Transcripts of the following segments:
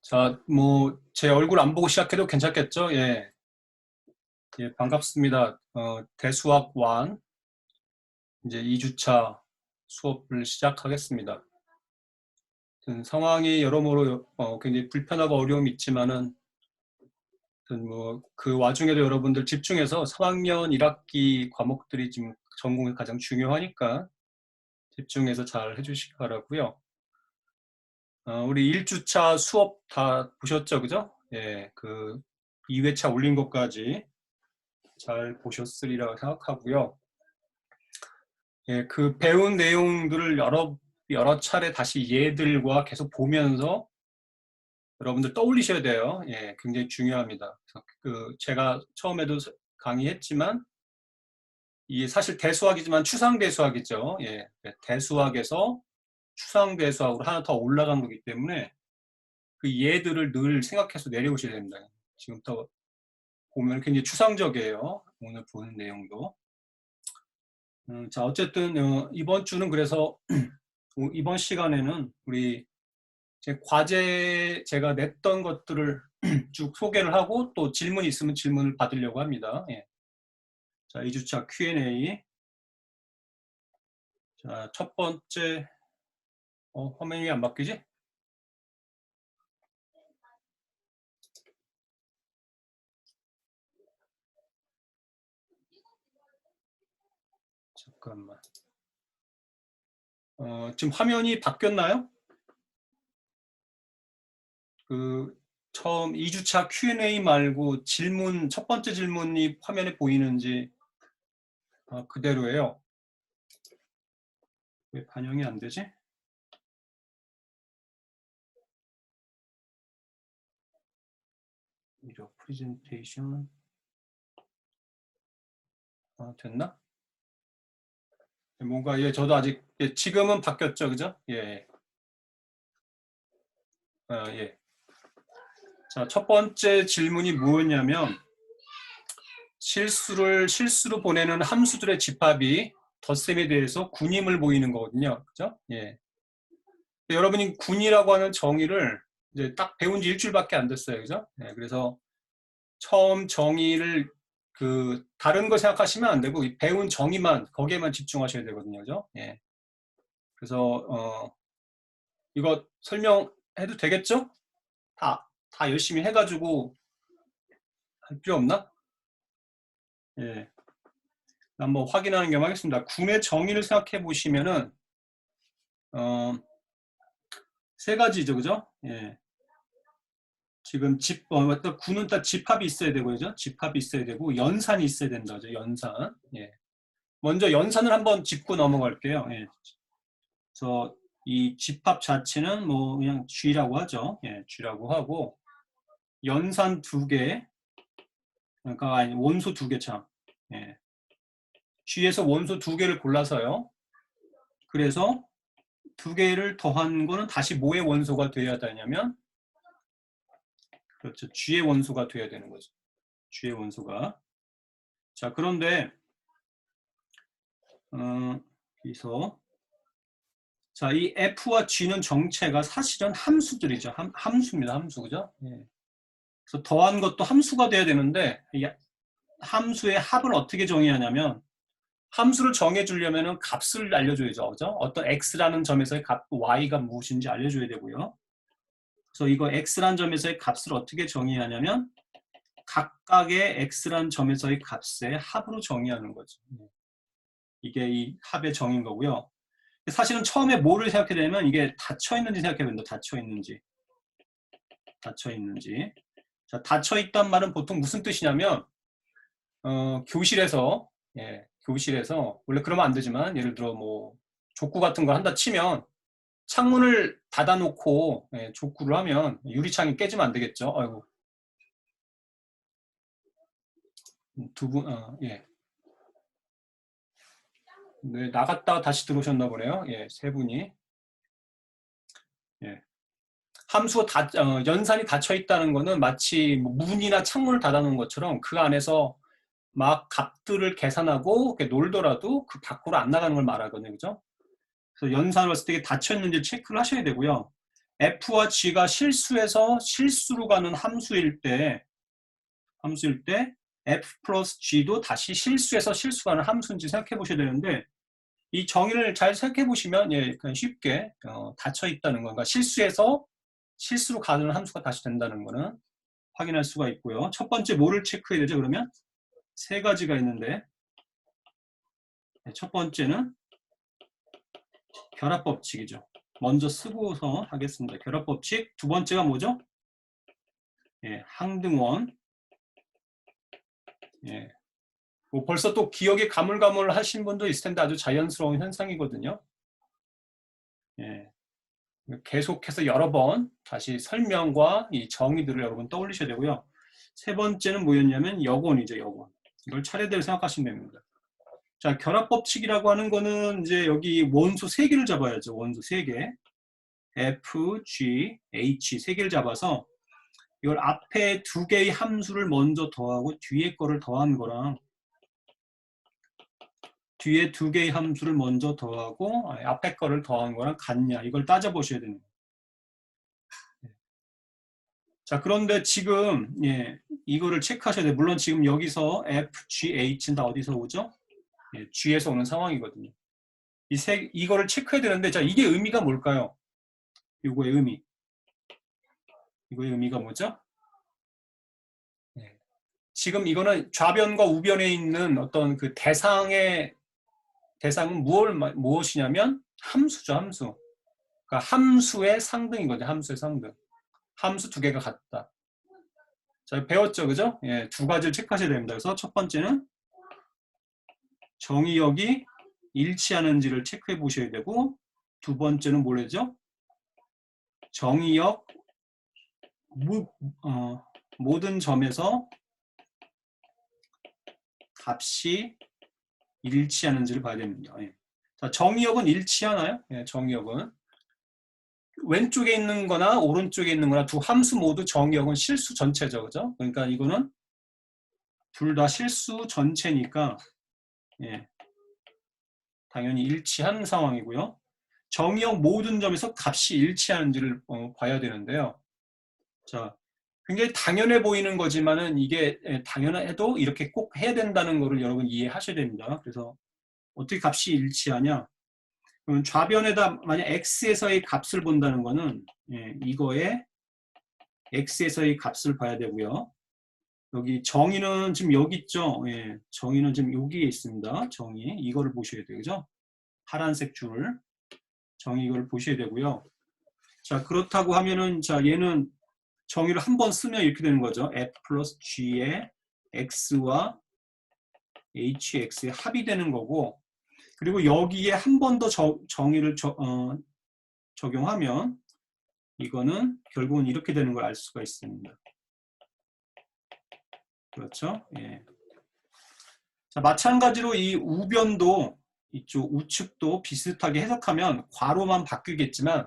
자, 뭐, 제 얼굴 안 보고 시작해도 괜찮겠죠? 예. 예, 반갑습니다. 대수학 1, 이제 2주차 수업을 시작하겠습니다. 상황이 여러모로 굉장히 불편하고 어려움이 있지만은, 뭐, 그 와중에도 여러분들 집중해서 3학년 1학기 과목들이 지금 전공이 가장 중요하니까 집중해서 잘 해주시기 바라고요. 우리 1주차 수업 다 보셨죠? 그죠? 예, 그 2회차 올린 것까지 잘 보셨으리라 생각하고요. 예, 그 배운 내용들을 여러 차례 다시 얘들과 계속 보면서 여러분들 떠올리셔야 돼요. 예, 굉장히 중요합니다. 그래서 제가 처음에도 강의했지만 이게 사실 대수학이지만 추상대수학이죠. 예, 대수학에서 추상대수학으로 하나 더 올라간 거기 때문에 그 얘들을 늘 생각해서 내려오셔야 됩니다. 지금부터 보면 굉장히 추상적이에요. 오늘 보는 내용도. 자, 어쨌든 이번 주는 그래서 이번 시간에는 우리 제 과제 제가 냈던 것들을 쭉 소개를 하고 또 질문이 있으면 질문을 받으려고 합니다. 예. 자, 2주차 Q&A. 자, 첫 번째, 화면이 왜 안 바뀌지? 잠깐만. 지금 화면이 바뀌었나요? 처음 2주차 Q&A 말고 첫 번째 질문이 화면에 보이는지 그대로예요. 왜 반영이 안 되지? 이런 프레젠테이션 됐나? 뭔가 저도 아직 지금은 바뀌었죠, 그죠? 예. 예. 자, 첫 번째 질문이 뭐였냐면 실수로 보내는 함수들의 집합이 덧셈에 대해서 군임을 보이는 거거든요, 그죠? 예. 여러분이 군이라고 하는 정의를 이제 딱 배운 지 일주일밖에 안 됐어요, 그죠? 예. 그래서 처음 정의를 다른 거 생각하시면 안 되고 배운 정의만 거기에만 집중하셔야 되거든요, 그죠? 예. 그래서 이거 설명해도 되겠죠? 다 열심히 해가지고 할 필요 없나? 예. 한번 확인하는 겸 하겠습니다. 군의 정의를 생각해 보시면은, 세 가지죠, 그죠? 예. 지금 군은 딱 집합이 있어야 되고, 그죠? 집합이 있어야 되고, 연산이 있어야 된다, 그죠? 연산. 예. 먼저 연산을 한번 짚고 넘어갈게요. 예. 그래서 이 집합 자체는 뭐 그냥 G라고 하죠. 예, G라고 하고, 연산 2개, 그러니까 아니, 원소 2개 참. 예. G에서 원소 2개를 골라서요. 그래서 2개를 더한 거는 다시 뭐의 원소가 되어야 되냐면, 그렇죠. G의 원소가 되어야 되는 거죠. G의 원소가. 자, 그런데, 여기서, 자, 이 F와 G는 정체가 사실은 함수들이죠. 함수입니다. 함수, 그죠? 예. 그래서 더한 것도 함수가 돼야 되는데, 이 함수의 합을 어떻게 정의하냐면, 함수를 정해주려면 값을 알려줘야죠. 그죠? 어떤 x라는 점에서의 값, y가 무엇인지 알려줘야 되고요. 그래서 이거 x라는 점에서의 값을 어떻게 정의하냐면 각각의 x라는 점에서의 값의 합으로 정의하는 거죠. 이게 이 합의 정의인 거고요. 사실은 처음에 뭐를 생각해야 되냐면 이게 닫혀있는지 생각해야 된다. 닫혀있는지. 닫혀있는지. 자, 닫혀있단 말은 보통 무슨 뜻이냐면 교실에서 교실에서 원래 그러면 안 되지만 예를 들어 뭐 족구 같은 거 한다 치면 창문을 닫아놓고 족구를 하면 유리창이 깨지면 안 되겠죠. 아이고. 예. 네, 나갔다가 다시 들어오셨나 보네요. 예, 세 분이. 예. 연산이 닫혀 있다는 거는 마치 뭐 문이나 창문을 닫아놓은 것처럼 그 안에서 막 값들을 계산하고 놀더라도 그 밖으로 안 나가는 걸 말하거든요. 그죠? 그래서 연산을 봤을 때 닫혀 있는지 체크를 하셔야 되고요. f와 g가 실수로 가는 함수일 때 f 플러스 g도 다시 실수에서 실수가 가는 함수인지 생각해 보셔야 되는데, 이 정의를 잘 생각해 보시면 그냥 쉽게 닫혀 있다는 건가, 실수에서 실수로 가는 함수가 다시 된다는 거는 확인할 수가 있고요. 첫 번째 뭐를 체크해야 되죠? 그러면 세 가지가 있는데, 첫 번째는 결합법칙이죠. 먼저 쓰고서 하겠습니다. 결합법칙. 두 번째가 뭐죠? 항등원. 뭐 벌써 또 기억에 가물가물 하신 분도 있을 텐데 아주 자연스러운 현상이거든요. 계속해서 여러 번 다시 설명과 이 정의들을 여러분 떠올리셔야 되고요. 세 번째는 뭐였냐면 역원이죠, 역원. 이걸 차례대로 생각하시면 됩니다. 자, 결합법칙이라고 하는 거는 이제 여기 원소 3개를 잡아야죠. 원소 3개. F, G, H 3개를 잡아서 이걸 앞에 2개의 함수를 먼저 더하고 뒤에 거를 더한 거랑 뒤에 2개의 함수를 먼저 더하고 앞에 거를 더한 거랑 같냐, 이걸 따져보셔야 됩니다. 자, 그런데 지금 이거를 체크하셔야 돼요. 물론 지금 여기서 F, G, H는 다 어디서 오죠? G에서 오는 상황이거든요. 이거를 체크해야 되는데, 자, 이게 의미가 뭘까요? 이거의 의미가 뭐죠? 지금 이거는 좌변과 우변에 있는 어떤 그 대상은 무엇이냐면 함수죠, 함수. 그러니까 함수의 상등이거든요, 함수의 상등. 함수 2개가 같다. 자, 배웠죠, 그죠? 2가지를 체크하셔야 됩니다. 그래서 첫 번째는 정의역이 일치하는지를 체크해 보셔야 되고, 두 번째는 뭐래죠? 정의역 모든 점에서 값이 일치하는지를 봐야 됩니다. 자, 정의역은 일치하나요? 정의역은 왼쪽에 있는 거나 오른쪽에 있는 거나 두 함수 모두 정의역은 실수 전체죠, 그죠? 그러니까 이거는 둘 다 실수 전체니까 당연히 일치하는 상황이고요. 정의역 모든 점에서 값이 일치하는지를 봐야 되는데요. 자, 굉장히 당연해 보이는 거지만은 이게 당연해도 이렇게 꼭 해야 된다는 거를 여러분 이해하셔야 됩니다. 그래서 어떻게 값이 일치하냐? 그럼 좌변에다 만약 x에서의 값을 본다는 거는 이거에 x에서의 값을 봐야 되고요. 여기 정의는 지금 여기 있죠? 정의는 지금 여기에 있습니다. 정의 이거를 보셔야 돼요, 그죠? 파란색 줄 정의 이걸 보셔야 되고요. 자, 그렇다고 하면은 자, 얘는 정의를 한 번 쓰면 이렇게 되는 거죠. f 플러스 g의 x와 hx의 합이 되는 거고, 그리고 여기에 한 번 더 정의를 적용하면 이거는 결국은 이렇게 되는 걸 알 수가 있습니다. 그렇죠? 자, 마찬가지로 이 우변도 이쪽 우측도 비슷하게 해석하면 괄호만 바뀌겠지만,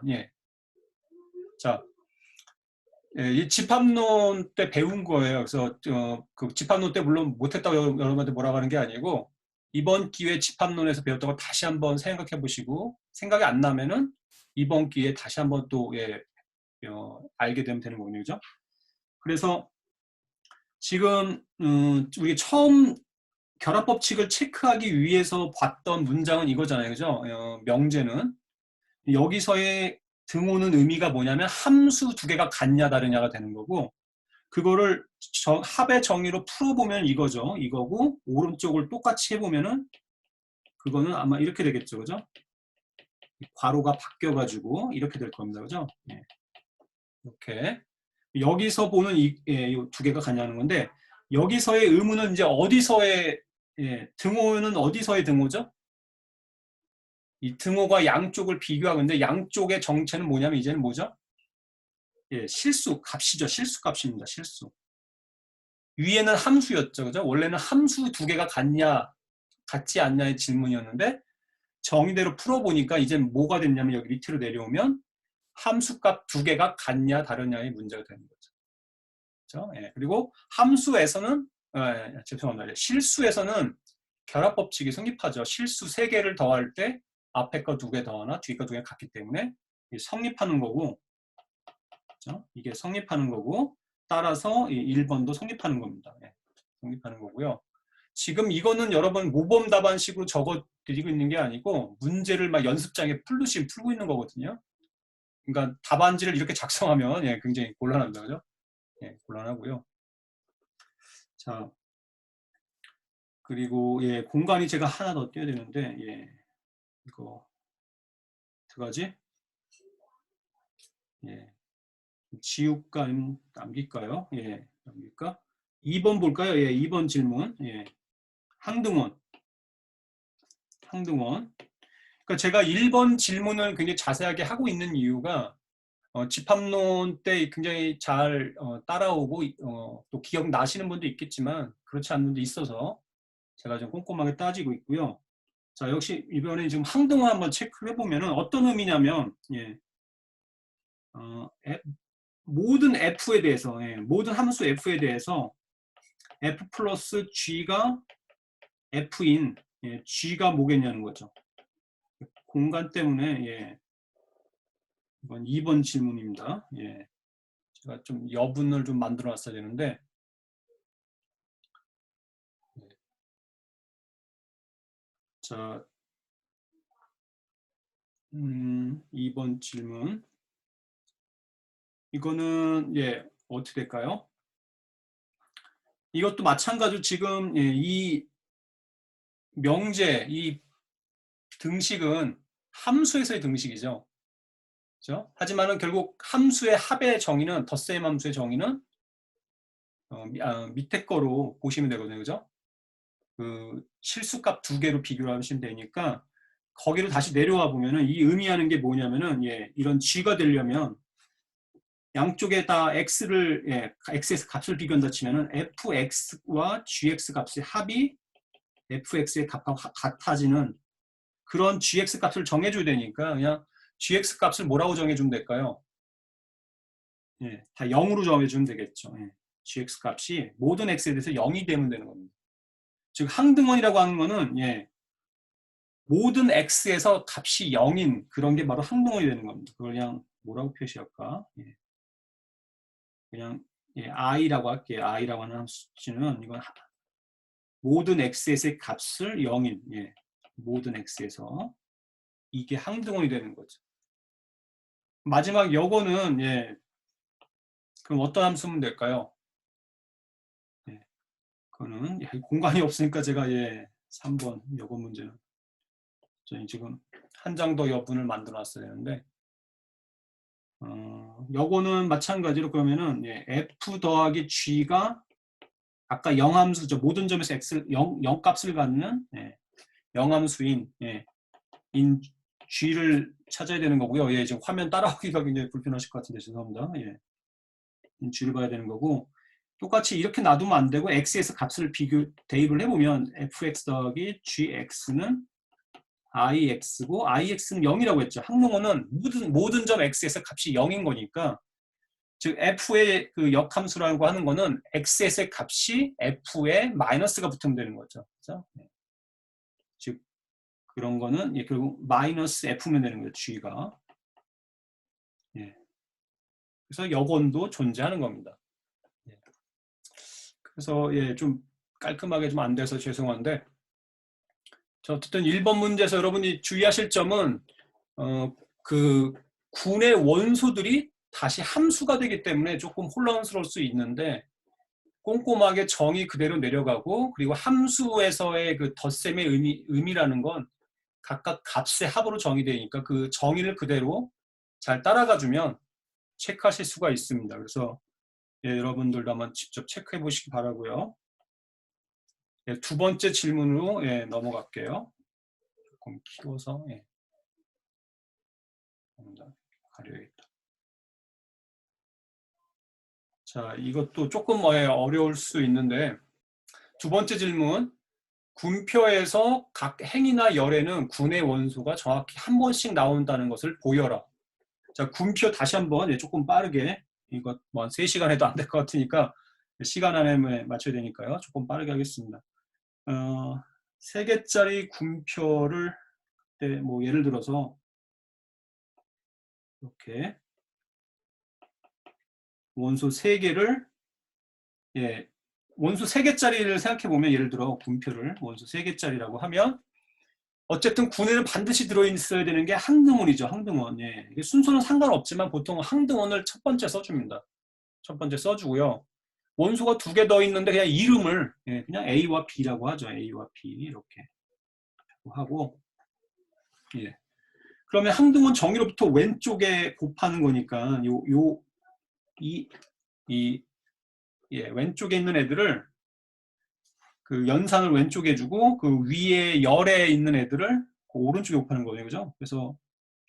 자, 이 집합론 때 배운 거예요. 그래서 그 집합론 때 물론 못했다고 여러분한테 뭐라고 하는 게 아니고, 이번 기회에 집합론에서 배웠던 거 다시 한번 생각해 보시고, 생각이 안 나면은 이번 기회에 다시 한번 또 알게 되면 되는 거군요, 그죠? 그래서 지금 우리 처음 결합법칙을 체크하기 위해서 봤던 문장은 이거잖아요, 그죠? 명제는 여기서의 등호는 의미가 뭐냐면 함수 2개가 같냐 다르냐가 되는 거고, 그거를 합의 정의로 풀어보면 이거죠. 이거고, 오른쪽을 똑같이 해보면은 그거는 아마 이렇게 되겠죠, 그죠? 괄호가 바뀌어가지고 이렇게 될 겁니다, 그죠? 이렇게 여기서 보는 이 2개가 같냐는 건데, 여기서의 의무는 이제 어디서의 등호는 어디서의 등호죠? 이 등호가 양쪽을 비교하는데 양쪽의 정체는 뭐냐면 이제는 뭐죠? 실수 값이죠. 실수 값입니다. 실수. 위에는 함수였죠. 그죠? 원래는 함수 2개가 같지 않냐의 질문이었는데, 정의대로 풀어보니까 이제 뭐가 됐냐면 여기 밑으로 내려오면 함수값 2개가 같냐 다르냐의 문제가 되는 거죠. 그렇죠? 그리고 함수에서는 죄송합니다. 실수에서는 결합법칙이 성립하죠. 실수 3개를 더할 때 앞에 거 2개 더하나 뒤에 거 2개 같기 때문에 성립하는 거고, 그렇죠? 이게 성립하는 거고 따라서 1번도 성립하는 겁니다. 예, 성립하는 거고요. 지금 이거는 여러분 모범 답안식으로 적어 드리고 있는 게 아니고 문제를 막 연습장에 풀듯이 풀고 있는 거거든요. 그러니까 답안지를 이렇게 작성하면 예, 굉장히 곤란합니다. 그죠? 예, 곤란하고요. 자, 그리고 예, 공간이 제가 하나 더 띄워야 되는데 예, 이거 어떡하지? 예, 지울까 남길까요? 예, 남길까? 2번 볼까요? 예, 2번 질문. 예, 항등원. 항등원. 그러니까 제가 1번 질문을 굉장히 자세하게 하고 있는 이유가 집합론 때 굉장히 잘 따라오고 또 기억나시는 분도 있겠지만 그렇지 않은 분도 있어서 제가 좀 꼼꼼하게 따지고 있고요. 자, 역시 이번에 지금 항등원 한번 체크해 보면은 어떤 의미냐면 예, 모든 f에 대해서 예, 모든 함수 f에 대해서 f 플러스 g가 f인 예, g가 뭐겠냐는 거죠. 공간 때문에 예, 이번 2번 질문입니다. 예, 제가 좀 여분을 좀 만들어 놨어야 되는데 자, 2번 질문. 이거는 예, 어떻게 될까요? 이것도 마찬가지로 지금 예, 이 명제, 이 등식은 함수에서의 등식이죠. 그렇죠? 하지만은 결국 함수의 합의 정의는 덧셈 함수의 정의는 밑에 거로 보시면 되거든요. 그죠? 그 실수값 두 개로 비교를 하시면 되니까 거기로 다시 내려와 보면은 이 의미하는 게 뭐냐면은 예, 이런 g가 되려면 양쪽에 다 x를 예, x에서 값을 비교한다 치면은 fx와 gx 값의 합이 fx의 값과 같아지는 그런 gx 값을 정해줘야 되니까 그냥 gx 값을 뭐라고 정해주면 될까요? 예, 다 0으로 정해주면 되겠죠. 예, gx 값이 모든 x에 대해서 0이 되면 되는 겁니다. 즉 항등원이라고 하는 거는 예, 모든 x에서 값이 0인 그런 게 바로 항등원이 되는 겁니다. 그걸 그냥 뭐라고 표시할까? 예, 그냥 예, i라고 할게요. i라고 하는 수치는 이건 모든 x에서의 값을 0인 예, 모든 x에서 이게 항등원이 되는 거죠. 마지막 요거는 예, 그럼 어떤 함수면 될까요? 예, 그거는 예, 공간이 없으니까 제가 예, 3번 요거 문제는 저희 지금 한 장 더 여분을 만들어 놨어야 되는데 요거는 마찬가지로 그러면은 예, f 더하기 g가 아까 영함수죠. 모든 점에서 x 0 값을 갖는 예, 영함수인 예, 인 g를 찾아야 되는 거고요. 예, 지금 화면 따라오기가 굉장히 불편하실 것 같은데 죄송합니다. 예, 인 g를 봐야 되는 거고 똑같이 이렇게 놔두면 안 되고 x에서 값을 대입을 해보면 fx 더하기 gx는 ix고 ix는 0이라고 했죠. 항목어는 모든 점 x에서 값이 0인 거니까 즉 f의 그 역함수라고 하는 거는 x에서의 값이 f에 마이너스가 붙으면 되는 거죠. 그렇죠? 즉 그런 거는 예, 결국 마이너스 f면 되는 거예요. g가. 예. 그래서 역원도 존재하는 겁니다. 예. 그래서 예, 좀 깔끔하게 좀 안 돼서 죄송한데 어쨌든 1번 문제에서 여러분이 주의하실 점은 그 군의 원소들이 다시 함수가 되기 때문에 조금 혼란스러울 수 있는데 꼼꼼하게 정의 그대로 내려가고 그리고 함수에서의 그 덧셈의 의미라는 건 각각 값의 합으로 정의되니까 그 정의를 그대로 잘 따라가주면 체크하실 수가 있습니다. 그래서 예, 여러분들도 한번 직접 체크해 보시기 바라고요. 예, 두 번째 질문으로 예, 넘어갈게요. 조금 키워서 예, 가려야겠다. 자, 이것도 조금 어려울 수 있는데 두 번째 질문. 군표에서 각 행이나 열에는 군의 원소가 정확히 한 번씩 나온다는 것을 보여라. 자, 군표 다시 한번 조금 빠르게 이거 뭐 3시간 해도 안 될 것 같으니까 시간 안에 맞춰야 되니까요. 조금 빠르게 하겠습니다. 3개짜리 군표를 뭐, 예를 들어서 이렇게 원소 3개를 예, 원소 3개짜리를 생각해보면 예를 들어 군표를 원소 3개짜리라고 하면 어쨌든 군에는 반드시 들어있어야 되는 게 항등원이죠. 항등원. 예. 이게 순서는 상관없지만 보통 항등원을 첫 번째 써줍니다. 첫 번째 써주고요. 원소가 2개 더 있는데 그냥 이름을 예, 그냥 A와 B라고 하죠. A와 B 이렇게 하고 예. 그러면 항등원 정의로부터 왼쪽에 곱하는 거니까 왼쪽에 있는 애들을 그 연산을 왼쪽에 주고 그 위에 열에 있는 애들을 그 오른쪽에 곱하는 거예요. 그죠? 그래서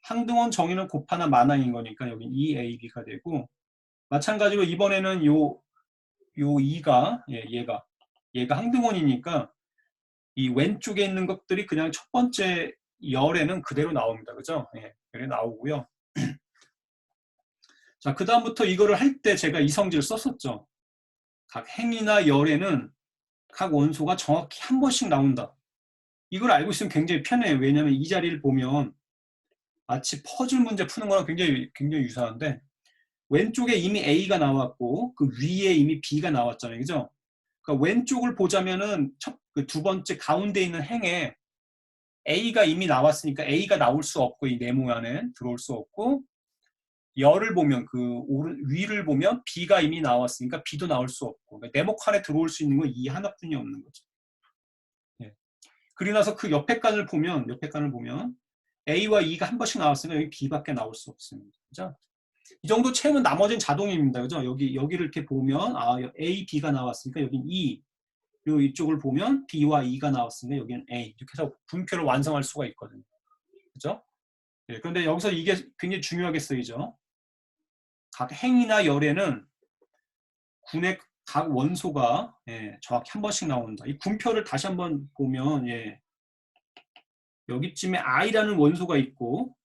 항등원 정의는 곱하나 마나인 거니까 여기 2AB가 되고 마찬가지로 이번에는 요 2가 얘가 항등원이니까 이 왼쪽에 있는 것들이 그냥 첫 번째 열에는 그대로 나옵니다. 그죠? 예, 열에 나오고요. 자, 그 다음부터 이거를 할 때 제가 이성질을 썼었죠. 각 행이나 열에는 각 원소가 정확히 한 번씩 나온다. 이걸 알고 있으면 굉장히 편해요. 왜냐하면 이 자리를 보면 마치 퍼즐 문제 푸는 거랑 굉장히 유사한데 왼쪽에 이미 A가 나왔고 그 위에 이미 B가 나왔잖아요. 그죠? 그러니까 왼쪽을 보자면은 그 2번째 가운데 있는 행에 A가 이미 나왔으니까 A가 나올 수 없고 이 네모 안에 들어올 수 없고 열을 보면 위를 보면 B가 이미 나왔으니까 B도 나올 수 없고 그러니까 네모 칸에 들어올 수 있는 건 이 하나뿐이 없는 거죠. 예. 그리고 나서 그 옆에 칸을 보면 A와 E가 한 번씩 나왔으면 여기 B밖에 나올 수 없습니다. 그죠? 이 정도 채우면 나머지는 자동입니다. 그죠? 여기를 이렇게 보면 A, B가 나왔으니까 여긴 E. 그리고 이쪽을 보면 B와 E가 나왔으니까 여기는 A. 이렇게 해서 분표를 완성할 수가 있거든요. 그죠? 예, 그런데 여기서 이게 굉장히 중요하게 쓰이죠. 각 행이나 열에는 군의 각 원소가 정확히 한 번씩 나온다. 이 군표를 다시 한번 보면 여기쯤에 I라는 원소가 있고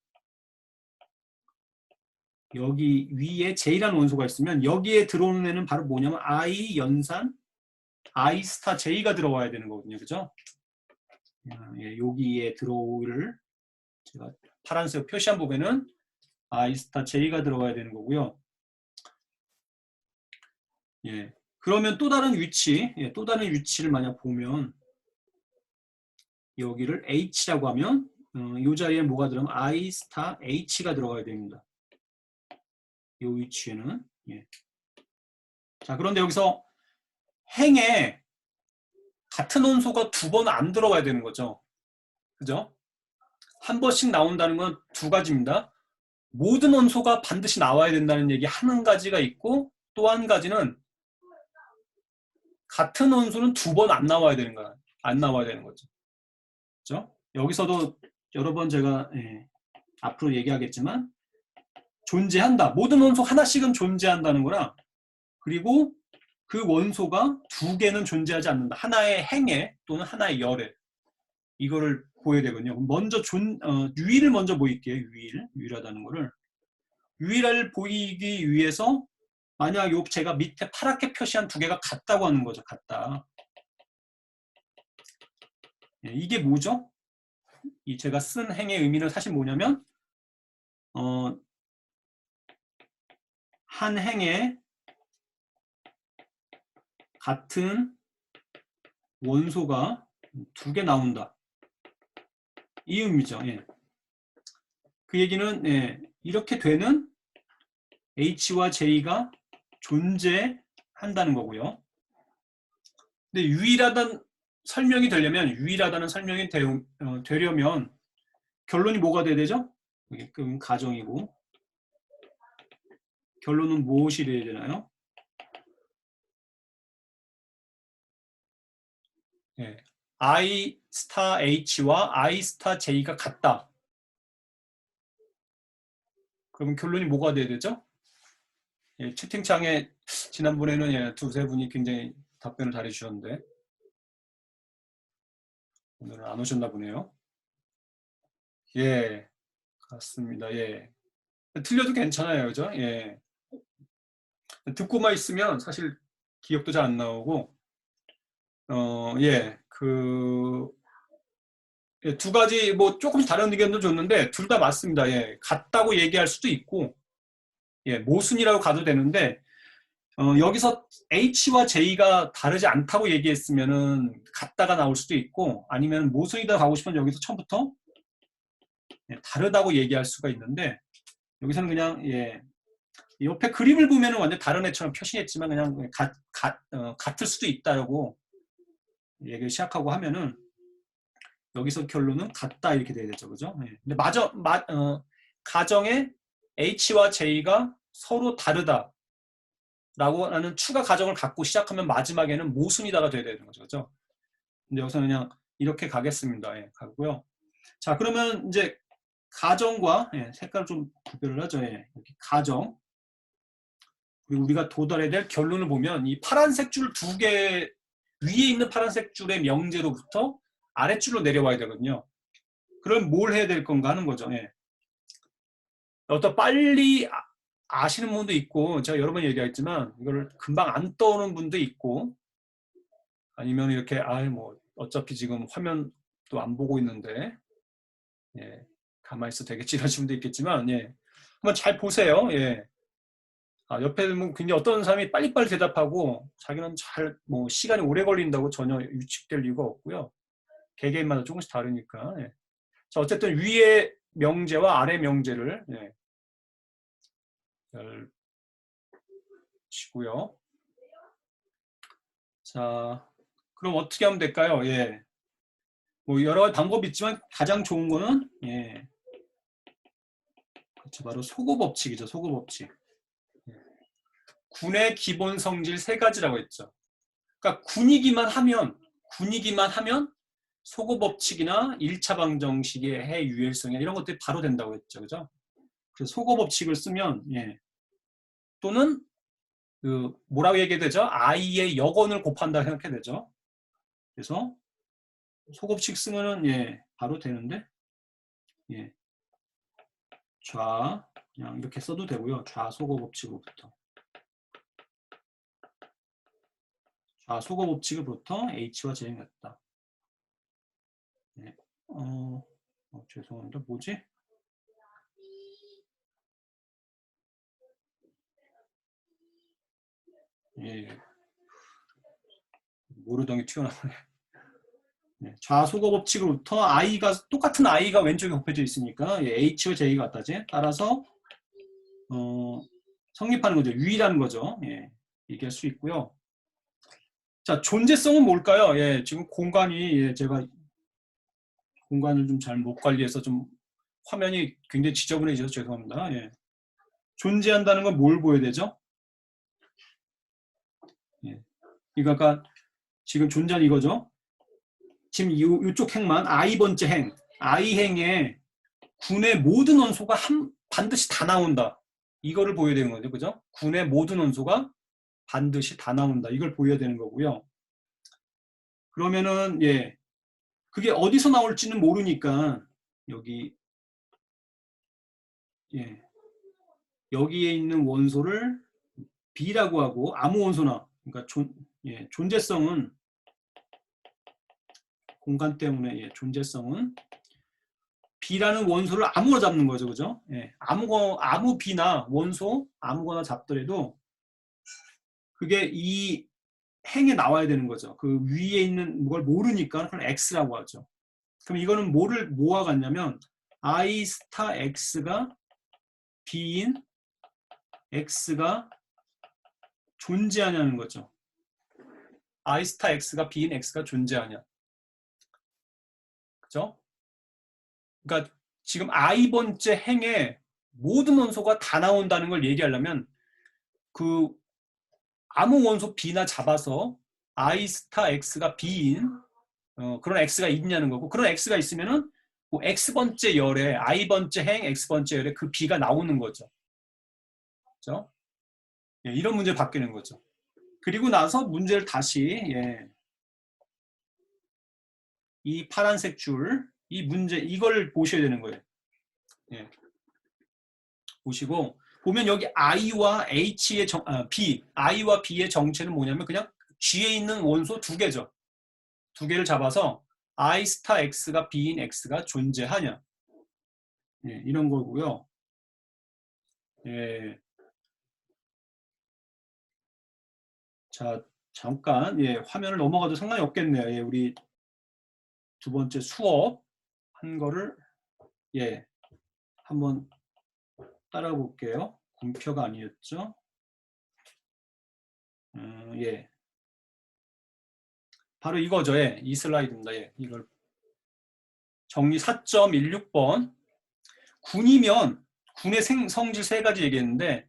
여기 위에 J라는 원소가 있으면 여기에 들어오는 애는 바로 뭐냐면 I 연산 I 스타 J가 들어와야 되는 거거든요. 그죠? 여기에 들어올 제가 파란색 표시한 부분은 I 스타 J가 들어가야 되는 거고요. 예. 그러면 또 다른 위치를 만약 보면 여기를 H라고 하면 이 자리에 뭐가 들어가면 I 스타 H가 들어가야 됩니다. 이 위치에는 자, 그런데 여기서 행에 같은 원소가 2번 안 들어가야 되는 거죠. 그죠? 한 번씩 나온다는 건 2가지입니다. 모든 원소가 반드시 나와야 된다는 얘기 한 가지가 있고 또 한 가지는 같은 원소는 2번 안 나와야 되는 거야. 안 나와야 되는 거죠. 그죠? 여기서도 여러 번 제가 앞으로 얘기하겠지만 존재한다. 모든 원소 하나씩은 존재한다는 거라 그리고 그 원소가 2개는 존재하지 않는다. 하나의 행에 또는 하나의 열에 이거를 보여야 되거든요. 먼저 유의를 먼저 보일게요. 유일하다는 거를 유의를 보이기 위해서 만약 제가 밑에 파랗게 표시한 2개가 같다고 하는 거죠. 같다. 이게 뭐죠? 이 제가 쓴 행의 의미는 사실 뭐냐면 한 행에 같은 원소가 2개 나온다. 이 의미죠. 그 얘기는 이렇게 되는 H와 J가 존재한다는 거고요. 근데 유일하다는 설명이 되려면 결론이 뭐가 돼야 되죠? 이게 가정이고 결론은 무엇이 돼야 되나요? I 스타 H와 I 스타 J가 같다. 그러면 결론이 뭐가 돼야 되죠? 채팅창에 지난번에는 2-3분이 굉장히 답변을 잘해주셨는데 오늘은 안 오셨나 보네요. 예, 같습니다. 틀려도 괜찮아요. 그죠? 듣고만 있으면 사실 기억도 잘 안 나오고 두 가지 뭐 조금씩 다른 의견도 줬는데 둘 다 맞습니다. 같다고 얘기할 수도 있고 모순이라고 가도 되는데 여기서 H와 J가 다르지 않다고 얘기했으면은 같다가 나올 수도 있고, 아니면 모순이다 가고 싶으면 여기서 처음부터 다르다고 얘기할 수가 있는데, 여기서는 그냥 옆에 그림을 보면은 완전 다른 애처럼 표시했지만 그냥 같을 수도 있다라고 얘기를 시작하고 하면은 여기서 결론은 같다 이렇게 돼야 되죠, 그죠? 근데 가정에 H와 J가 서로 다르다. 라고 하는 추가 가정을 갖고 시작하면 마지막에는 모순이다가 돼야 되는 거죠. 그죠? 근데 여기서는 그냥 이렇게 가겠습니다. 가고요. 자, 그러면 이제 가정과 색깔을 좀 구별을 하죠. 이렇게 가정. 그리고 우리가 도달해야 될 결론을 보면 이 파란색 줄 두 개 위에 있는 파란색 줄의 명제로부터 아랫줄로 내려와야 되거든요. 그럼 뭘 해야 될 건가 하는 거죠. 어떤 빨리 아시는 분도 있고 제가 여러 번 얘기했지만 이걸 금방 안 떠오르는 분도 있고 아니면 이렇게 뭐 어차피 지금 화면도 안 보고 있는데 가만히 있어 되겠지 이러신 분도 있겠지만 한번 잘 보세요. 옆에 뭐 굉장히 어떤 사람이 빨리빨리 대답하고 자기는 뭐 시간이 오래 걸린다고 전혀 유축될 이유가 없고요. 개개인마다 조금씩 다르니까. 자, 어쨌든 위에 명제와 아래 명제를 치고요. 자, 그럼 어떻게 하면 될까요? 뭐 여러 가지 방법이 있지만 가장 좋은 거는 그렇죠. 바로 소거 법칙이죠. 소거 법칙. 군의 기본 성질 세 가지라고 했죠. 그러니까 군이기만 하면 소거 법칙이나 1차 방정식의 해 유일성이나 이런 것들이 바로 된다고 했죠. 그죠? 그래서 소거 법칙을 쓰면 또는 뭐라고 얘기해야 되죠? i의 역원을 곱한다 생각해야 되죠. 그래서 소곱식 쓰면은 바로 되는데 좌 그냥 이렇게 써도 되고요. 좌소거법칙으로부터 좌소거법칙으로부터 H와 J는 같다. 죄송합니다. 뭐지? 모르던 게 튀어나오네. 좌소거법칙으로부터 똑같은 i가 왼쪽에 곱해져 있으니까 H와 J가 같다지. 따라서 성립하는 거죠. 유일한 거죠. 얘기할 수 있고요. 자, 존재성은 뭘까요? 지금 공간이 제가 공간을 좀 잘 못 관리해서 좀 화면이 굉장히 지저분해져서 죄송합니다. 존재한다는 건 뭘 보여야 되죠? 그러니까 지금 존재는 이거죠. 지금 이쪽 행만 i번째 행, i행에 군의 모든 원소가 반드시 다 나온다. 이거를 보여야 되는 거죠. 그죠? 군의 모든 원소가 반드시 다 나온다. 이걸 보여야 되는 거고요. 그러면은 그게 어디서 나올지는 모르니까 여기에 있는 원소를 B라고 하고 아무 원소나 그러니까 존재성은 공간 때문에 존재성은 B라는 원소를 아무거나 잡는 거죠. 그죠? 아무 B나 원소 아무거나 잡더라도 그게 이 행에 나와야 되는 거죠. 그 위에 있는 걸 모르니까 그걸 X라고 하죠. 그럼 이거는 뭐와 같냐면 I 스타 X가 B인 X가 존재하냐는 거죠. I 스타 X가 B인 X가 존재하냐. 그죠? 그러니까 지금 i번째 행에 모든 원소가 다 나온다는 걸 얘기하려면 그 아무 원소 B나 잡아서 I 스타 X가 B인 그런 X가 있냐는 거고 그런 X가 있으면은 뭐 X번째 열에 i번째 행 X번째 열에 그 B가 나오는 거죠. 그죠? 이런 문제 바뀌는 거죠. 그리고 나서 문제를 다시 이 파란색 줄 이 문제 이걸 보셔야 되는 거예요. 보시고 보면 여기 i와 h의 i와 b의 정체는 뭐냐면 그냥 g에 있는 원소 두 개죠. 두 개를 잡아서 i 스타 x가 b인 x가 존재하냐 이런 거고요. 자, 잠깐 화면을 넘어가도 상관이 없겠네요. 우리 두 번째 수업 한 거를 한번 따라 볼게요. 공표가 아니었죠? 바로 이거죠. 이 슬라이드입니다. 이걸 정리 4.16번. 군이면 군의 성질 세 가지 얘기했는데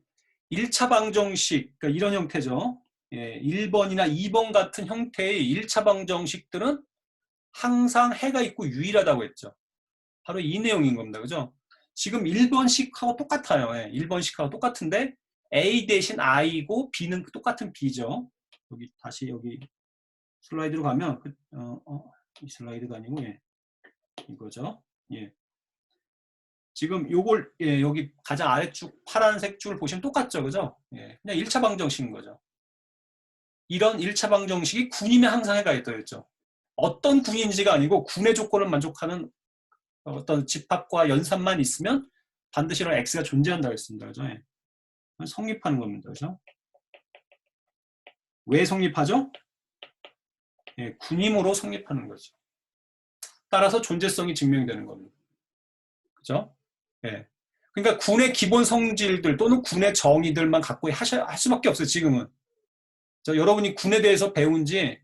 1차 방정식, 그러니까 이런 형태죠. 1번이나 2번 같은 형태의 1차 방정식들은 항상 해가 있고 유일하다고 했죠. 바로 이 내용인 겁니다. 그죠? 지금 1번식하고 똑같아요. 1번식하고 똑같은데 A 대신 I고 B는 똑같은 B죠. 여기 다시 여기 슬라이드로 가면 이 슬라이드가 아니고 이거죠. 지금 요걸 여기 가장 아래쪽 파란색 줄을 보시면 똑같죠. 그죠? 그냥 1차 방정식인 거죠. 이런 1차 방정식이 군이면 항상 해가 있다 했죠. 어떤 군인지가 아니고 군의 조건을 만족하는 어떤 집합과 연산만 있으면 반드시 이런 X가 존재한다고 했습니다. 그죠? 성립하는 겁니다. 그죠? 왜 성립하죠? 군임으로 성립하는 거죠. 따라서 존재성이 증명되는 겁니다. 그죠? 그러니까 군의 기본 성질들 또는 군의 정의들만 갖고 할 수밖에 없어요. 지금은. 여러분이 군에 대해서 배운 지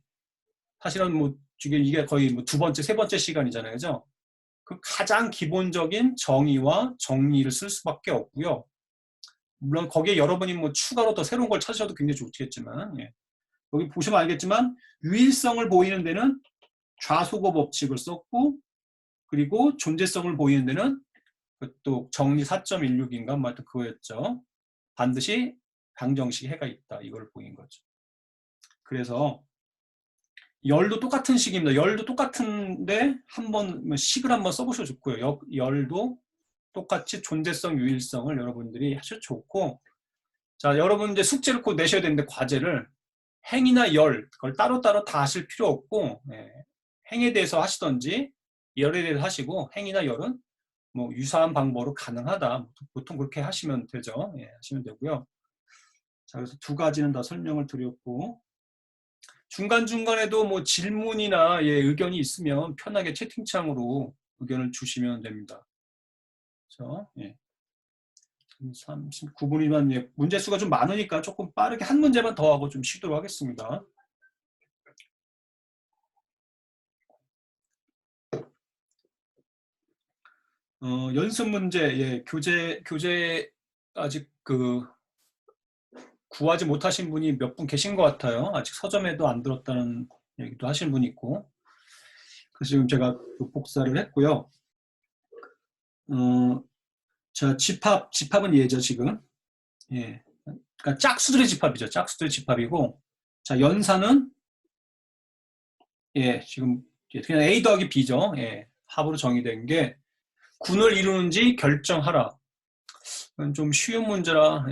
사실은 뭐 지금 이게 거의 뭐 두 번째, 세 번째 시간이잖아요. 그죠? 그 가장 기본적인 정의와 정리를 쓸 수밖에 없고요. 물론 거기에 여러분이 뭐 추가로 더 새로운 걸 찾으셔도 굉장히 좋겠지만 여기 보시면 알겠지만 유일성을 보이는 데는 좌소고 법칙을 썼고 그리고 존재성을 보이는 데는 또 정리 4.16인가 뭐 하여튼 그거였죠. 반드시 방정식 해가 있다. 이걸 보인 거죠. 그래서 열도 똑같은 식입니다. 열도 똑같은데 한번 식을 한번 써보셔도 좋고요. 열도 똑같이 존재성, 유일성을 여러분들이 하셔도 좋고 자, 여러분 이제 숙제를 곧 내셔야 되는데 과제를 행이나 열 그걸 따로따로 다 하실 필요 없고 행에 대해서 하시던지 열에 대해서 하시고 행이나 열은 뭐 유사한 방법으로 가능하다. 보통 그렇게 하시면 되죠. 하시면 되고요. 자, 그래서 두 가지는 다 설명을 드렸고 중간중간에도 뭐 질문이나 의견이 있으면 편하게 채팅창으로 의견을 주시면 됩니다. 그렇죠? 39분이면 문제 수가 좀 많으니까 조금 빠르게 한 문제만 더 하고 좀 쉬도록 하겠습니다. 연습 문제, 교재 아직 구하지 못하신 분이 몇 분 계신 것 같아요. 아직 서점에도 안 들었다는 얘기도 하시는 분이 있고. 그래서 지금 제가 복사를 했고요. 자, 집합은 얘죠, 지금. 그러니까 짝수들의 집합이죠. 짝수들의 집합이고. 자, 연산은 지금 그냥 A 더하기 B죠. 합으로 정의된 게 군을 이루는지 결정하라. 좀 쉬운 문제라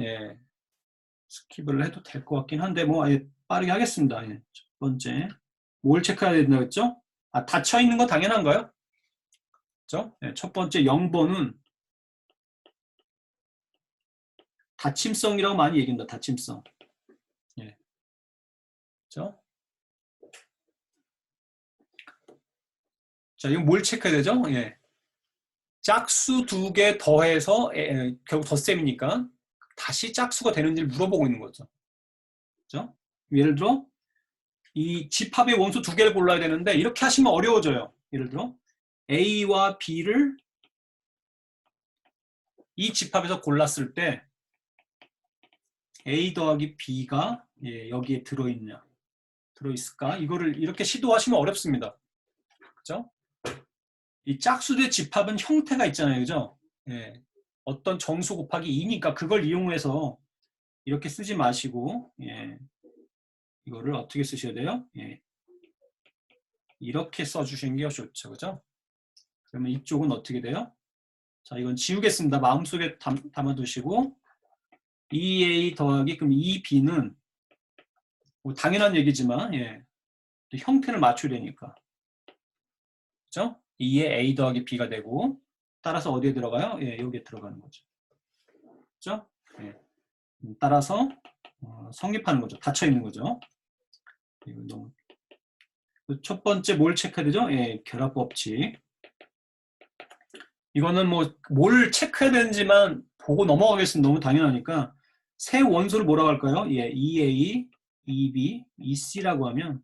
스킵을 해도 될 것 같긴 한데 뭐 빠르게 하겠습니다. 첫 번째 뭘 체크해야 된다고 했죠? 닫혀 있는 거 당연한가요? 그렇죠? 첫 번째 0번은 닫힘성이라고 많이 얘기합니다. 닫힘성. 그렇죠? 자, 이건 뭘 체크해야 되죠? 짝수 두 개 더해서 결국 덧셈이니까 다시 짝수가 되는지를 물어보고 있는 거죠. 그렇죠? 예를 들어 이 집합의 원소 두 개를 골라야 되는데 이렇게 하시면 어려워져요. 예를 들어 A와 B를 이 집합에서 골랐을 때 A 더하기 B가 여기에 들어있을까? 이거를 이렇게 시도하시면 어렵습니다. 그죠? 이 짝수의 집합은 형태가 있잖아요. 그죠? 어떤 정수 곱하기 2니까 그걸 이용해서 이렇게 쓰지 마시고 이거를 어떻게 쓰셔야 돼요? 이렇게 써주시는 게 좋죠. 그죠? 그러면 이쪽은 어떻게 돼요? 자, 이건 지우겠습니다. 마음속에 담아두시고 2A 더하기 그럼 2B는 뭐 당연한 얘기지만 형태를 맞춰야 되니까 그죠? 2에 A 더하기 B가 되고 따라서 어디에 들어가요? 여기에 들어가는 거죠. 그죠? 따라서 성립하는 거죠. 닫혀 있는 거죠. 이거 너무 첫 번째 뭘 체크해야 되죠? 예, 결합 법칙. 이거는 뭐 뭘 체크해야 되는지만 보고 넘어가겠으면 너무 당연하니까 새 원소를 뭐라고 할까요? 예, EA, EB, EC라고 하면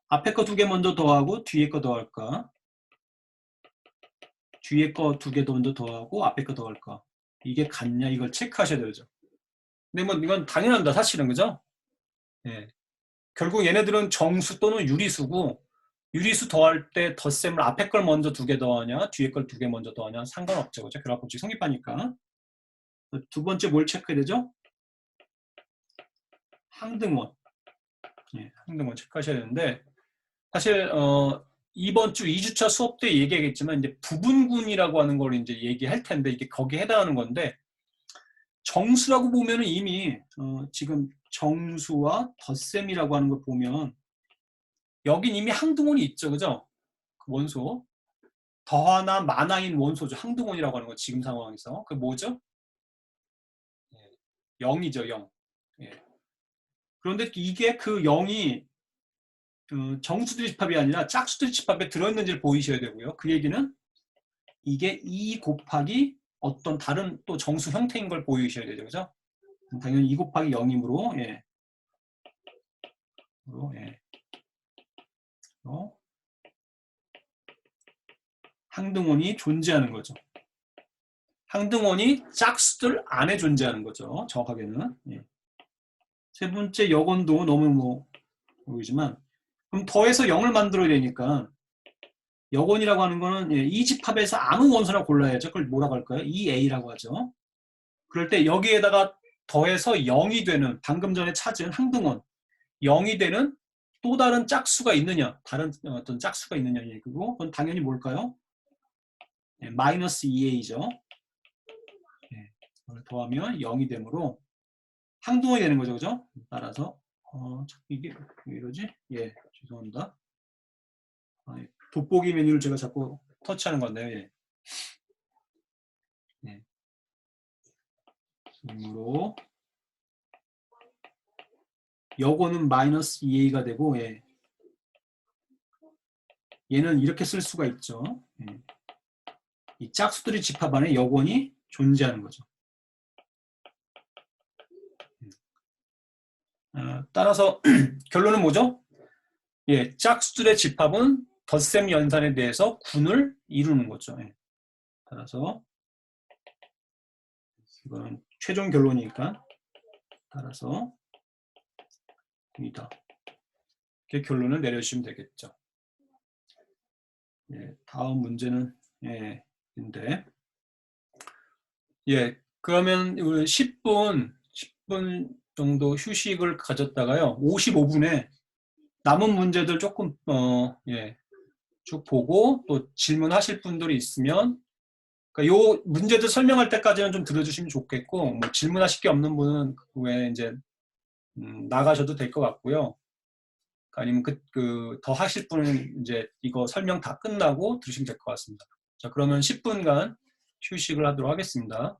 앞에 거 두 개 먼저 더하고 뒤에 거 더할까? 뒤에 거 두 개 먼저 더하고 앞에 거 더할까? 이게 같냐? 이걸 체크하셔야 되죠. 근데 뭐 이건 당연합니다. 사실은 그죠? 예. 결국 얘네들은 정수 또는 유리수고 유리수 더할 때 덧셈을 앞에 걸 먼저 두 개 더하냐 뒤에 걸 두 개 먼저 더하냐 상관없죠. 그죠? 결합법칙 성립하니까. 두 번째 뭘 체크해야 되죠? 항등원. 예, 항등원 체크하셔야 되는데 사실 이번 주 2주차 수업 때 얘기하겠지만 이제 부분군이라고 하는 걸 이제 얘기할 텐데 이게 거기에 해당하는 건데 정수라고 보면은 이미 지금 정수와 덧셈이라고 하는 걸 보면 여긴 이미 항등원이 있죠. 그죠? 그 원소. 더하나 마나인 원소죠. 항등원이라고 하는 거 지금 상황에서. 그 뭐죠? 0이죠. 0. 예. 그런데 이게 그 0이 정수들의 집합이 아니라 짝수들의 집합에 들어있는지를 보이셔야 되고요. 그 얘기는 이게 2 곱하기 어떤 다른 또 정수 형태인 걸 보이셔야 되죠. 그죠? 당연히 2 곱하기 0이므로 예. 예. 항등원이 존재하는 거죠. 항등원이 짝수들 안에 존재하는 거죠. 정확하게는. 예. 세 번째 역원도 너무 뭐 보이지만 그럼 더해서 0을 만들어야 되니까 역원이라고 하는 거는 예, 이 집합에서 아무 원소나 골라야죠. 그걸 뭐라고 할까요? 2A라고 하죠. 그럴 때 여기에다가 더해서 0이 되는 방금 전에 찾은 항등원 0이 되는 또 다른 짝수가 있느냐 다른 어떤 짝수가 있느냐 얘기고 그건 당연히 뭘까요? 예, 마이너스 2A죠. 예, 그걸 더하면 0이 되므로 항등원이 되는 거죠. 그죠? 따라서 이게 왜 이러지? 예, 죄송합니다. 돋보기 메뉴를 제가 자꾸 터치하는 건데요. 예. 예. 그러므로 요거는 마이너스 2a가 되고 예. 얘는 이렇게 쓸 수가 있죠. 예. 이 짝수들의 집합 안에 여건이 존재하는 거죠. 따라서 결론은 뭐죠? 예, 짝수들의 집합은 덧셈 연산에 대해서 군을 이루는 거죠. 예. 따라서 이거는 최종 결론이니까 따라서 이다. 이렇게 결론을 내려주시면 되겠죠. 예, 다음 문제는 예, 인데 예, 그러면 우리 10분 정도 휴식을 가졌다가요. 55분에 남은 문제들 조금 예, 쭉 보고 또 질문하실 분들이 있으면 그러니까 요 문제들 설명할 때까지는 좀 들어주시면 좋겠고 뭐 질문하실 게 없는 분은 그 외에 이제 나가셔도 될 것 같고요. 아니면 더 하실 분은 이제 이거 설명 다 끝나고 들으시면 될 것 같습니다. 자, 그러면 10분간 휴식을 하도록 하겠습니다.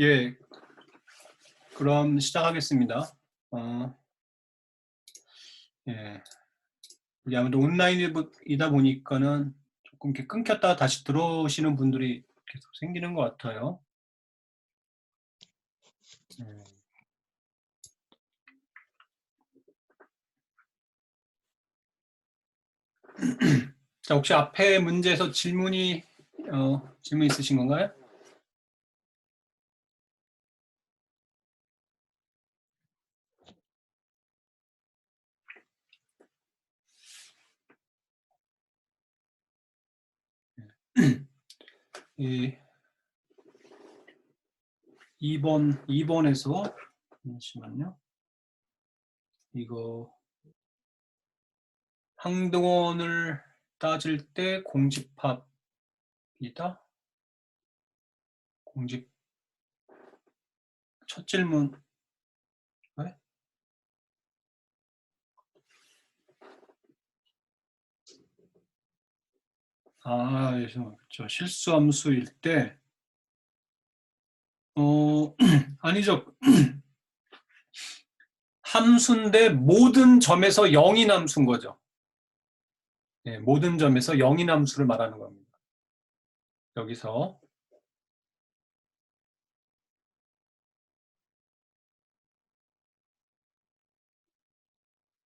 예, 그럼 시작하겠습니다. 예, 우리 아무래도 온라인이다 보니까는 조금 이렇게 끊겼다가 다시 들어오시는 분들이 계속 생기는 것 같아요. 자, 혹시 앞에 문제에서 질문 있으신 건가요? 이 2번에서 잠시만요. 이거 항등원을 따질 때 공집합이다. 공집 첫 질문. 네? 저 실수함수일 때 아니죠. 함수인데 모든 점에서 0인 함수인 거죠. 네, 모든 점에서 0인 함수를 말하는 겁니다. 여기서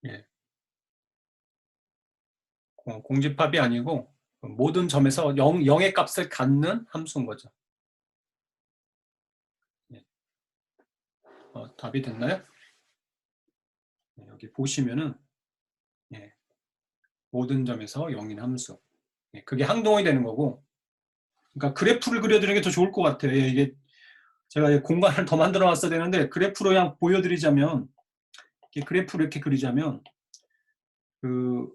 예, 공집합이 아니고 모든 점에서 0의 값을 갖는 함수인 거죠. 예. 답이 됐나요? 네, 여기 보시면은 예, 모든 점에서 0인 함수. 예, 그게 항동이 되는 거고. 그러니까 그래프를 그려드리는 게 더 좋을 것 같아요. 예, 이게 제가 공간을 더 만들어 놨어야 되는데 그래프로 그냥 보여드리자면 그래프를 이렇게 그리자면 그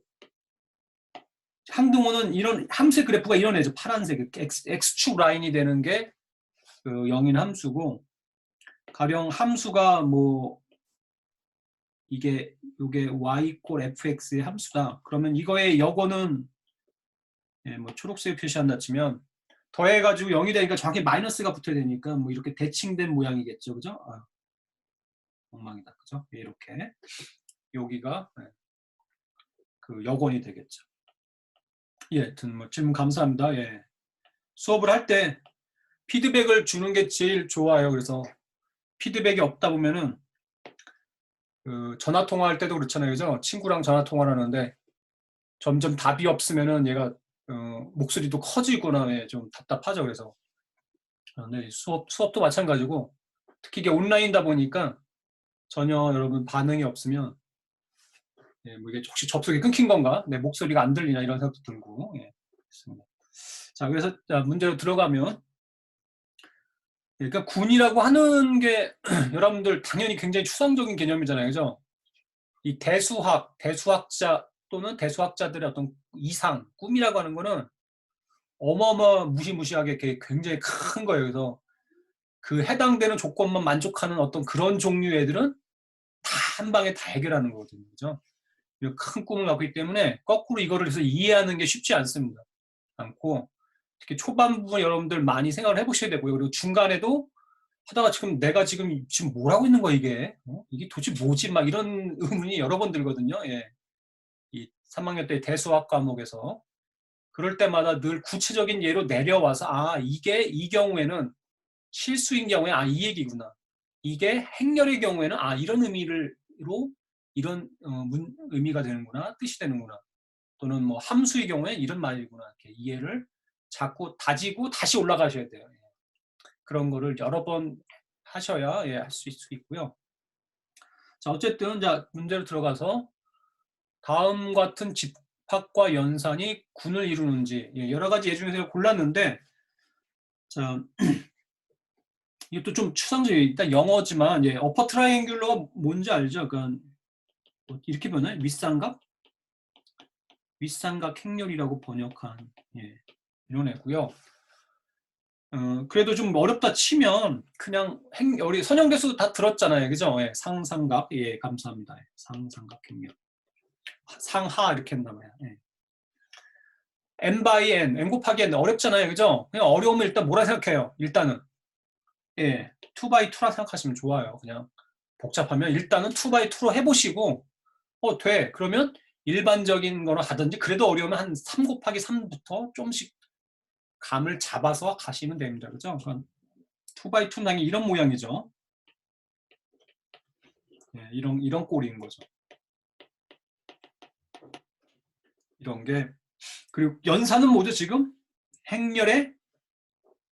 항등호는 이런 함수의 그래프가 이런 애죠. 파란색 X축 라인이 되는 게 그 0인 함수고 가령 함수가 뭐 이게 y 꼴 fx의 함수다. 그러면 이거의 역어는 예, 뭐 초록색 표시한다 치면 더해가지고 0이 되니까 정확히 마이너스가 붙어야 되니까 뭐 이렇게 대칭된 모양이겠죠. 그죠? 엉망이다. 그죠? 예, 이렇게 여기가 예, 그 역원이 되겠죠. 예, 하여튼 뭐 질문 감사합니다. 예. 수업을 할 때 피드백을 주는 게 제일 좋아요. 그래서 피드백이 없다 보면은 그 전화 통화할 때도 그렇잖아요. 그죠? 친구랑 전화 통화를 하는데 점점 답이 없으면은 얘가 목소리도 커지거나 예, 좀 답답하죠. 그래서 네, 수업도 마찬가지고 특히 이게 온라인이다 보니까 전혀 여러분 반응이 없으면 예, 뭐 이게 혹시 접속이 끊긴 건가? 내 목소리가 안 들리나 이런 생각도 들고 예, 있습니다. 자, 그래서 문제로 들어가면 그러니까 군이라고 하는 게 여러분들 당연히 굉장히 추상적인 개념이잖아요. 그죠? 이 대수학자 또는 대수학자들의 어떤 이상, 꿈이라고 하는 거는 무시무시하게 굉장히 큰 거예요. 그래서 그 해당되는 조건만 만족하는 어떤 그런 종류의 애들은 다 한 방에 다 해결하는 거거든요. 그죠? 큰 꿈을 갖고 있기 때문에 거꾸로 이거를 해서 이해하는 게 쉽지 않습니다. 않고 특히 초반부분 여러분들 많이 생각을 해보셔야 되고요. 그리고 중간에도 하다가 내가 지금 뭘 하고 있는 거야 이게? 이게 도대체 뭐지? 막 이런 의문이 여러 번 들거든요. 예. 이 3학년 때 대수학 과목에서 그럴 때마다 늘 구체적인 예로 내려와서 이게 이 경우에는 실수인 경우에 이 얘기구나. 이게 행렬의 경우에는 이런 의미로 이런 의미가 되는구나. 뜻이 되는구나. 또는 뭐 함수의 경우에 이런 말이구나. 이렇게 이해를 자꾸 다지고 다시 올라가셔야 돼요. 그런 거를 여러 번 하셔야 할 수 있고요. 자, 어쨌든 문제로 들어가서 다음 같은 집합과 연산이 군을 이루는지 여러 가지 예 중에서 골랐는데 자 이것도 좀 추상적이에요. 일단 영어지만 어퍼 트라이앵귤러가 뭔지 알죠? 그러니까 이렇게 변해 윗삼각 행렬이라고 번역한 이런 애고요. 그래도 좀 어렵다 치면 그냥 우리 선영 교수 다 들었잖아요. 그죠? 상삼각. 감사합니다. 상삼각 행렬. 상하 이렇게 한다면 n by n 곱하기 n 어렵잖아요. 그죠? 그냥 어려우면 일단 뭐라 생각해요? 일단은 2x2라 생각하시면 좋아요. 그냥 복잡하면 일단은 2x2로 해보시고 돼. 그러면 일반적인 거로 하든지 그래도 어려우면 한 3 곱하기 3부터 조금씩 감을 잡아서 가시면 됩니다. 그죠? 그러니까 2x2는 이런 모양이죠. 네, 이런 꼴인 거죠. 이런 게. 그리고 연산은 뭐죠, 지금? 행렬의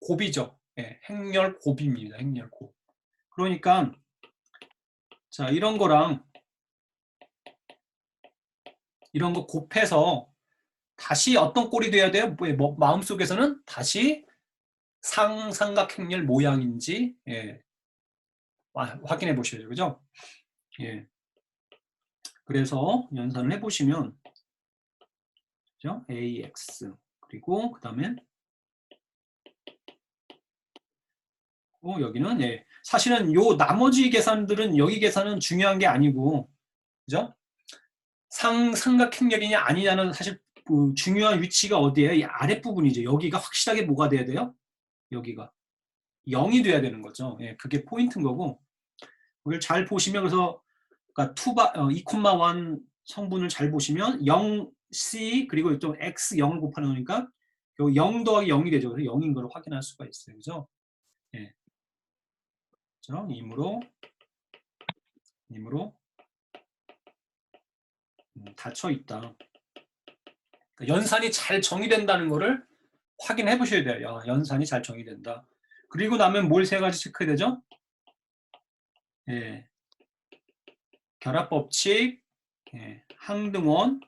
곱이죠. 네, 행렬 곱입니다. 행렬 곱. 그러니까, 자, 이런 거랑 이런 거 곱해서 다시 어떤 꼴이 돼야 돼요? 뭐, 마음속에서는 다시 상삼각행렬 모양인지, 예, 확인해 보셔야죠. 그죠? 예. 그래서 연산을 해보시면, 그죠? AX. 그리고 그 다음에 여기는 예. 사실은 요 나머지 계산들은 여기 계산은 중요한 게 아니고, 그죠? 삼각행렬이냐 아니냐는 사실 그 중요한 위치가 어디에? 이 아랫부분이죠. 여기가 확실하게 뭐가 돼야 돼요? 여기가 0이 돼야 되는 거죠. 예, 그게 포인트인 거고, 그걸 잘 보시면 그래서 그러니까 2,1 성분을 잘 보시면 0C 그리고 또 X 0을 곱하는 거니까 0 더하기 0이 되죠. 그래서 0인 걸 확인할 수가 있어요. 그죠? 예. 그죠? 임으로 닫혀 있다. 그러니까 연산이 잘 정의된다는 거를 확인해 보셔야 돼요. 야, 연산이 잘 정의된다. 그리고 나면 뭘 세 가지 체크해야 되죠? 예. 결합법칙, 예. 항등원,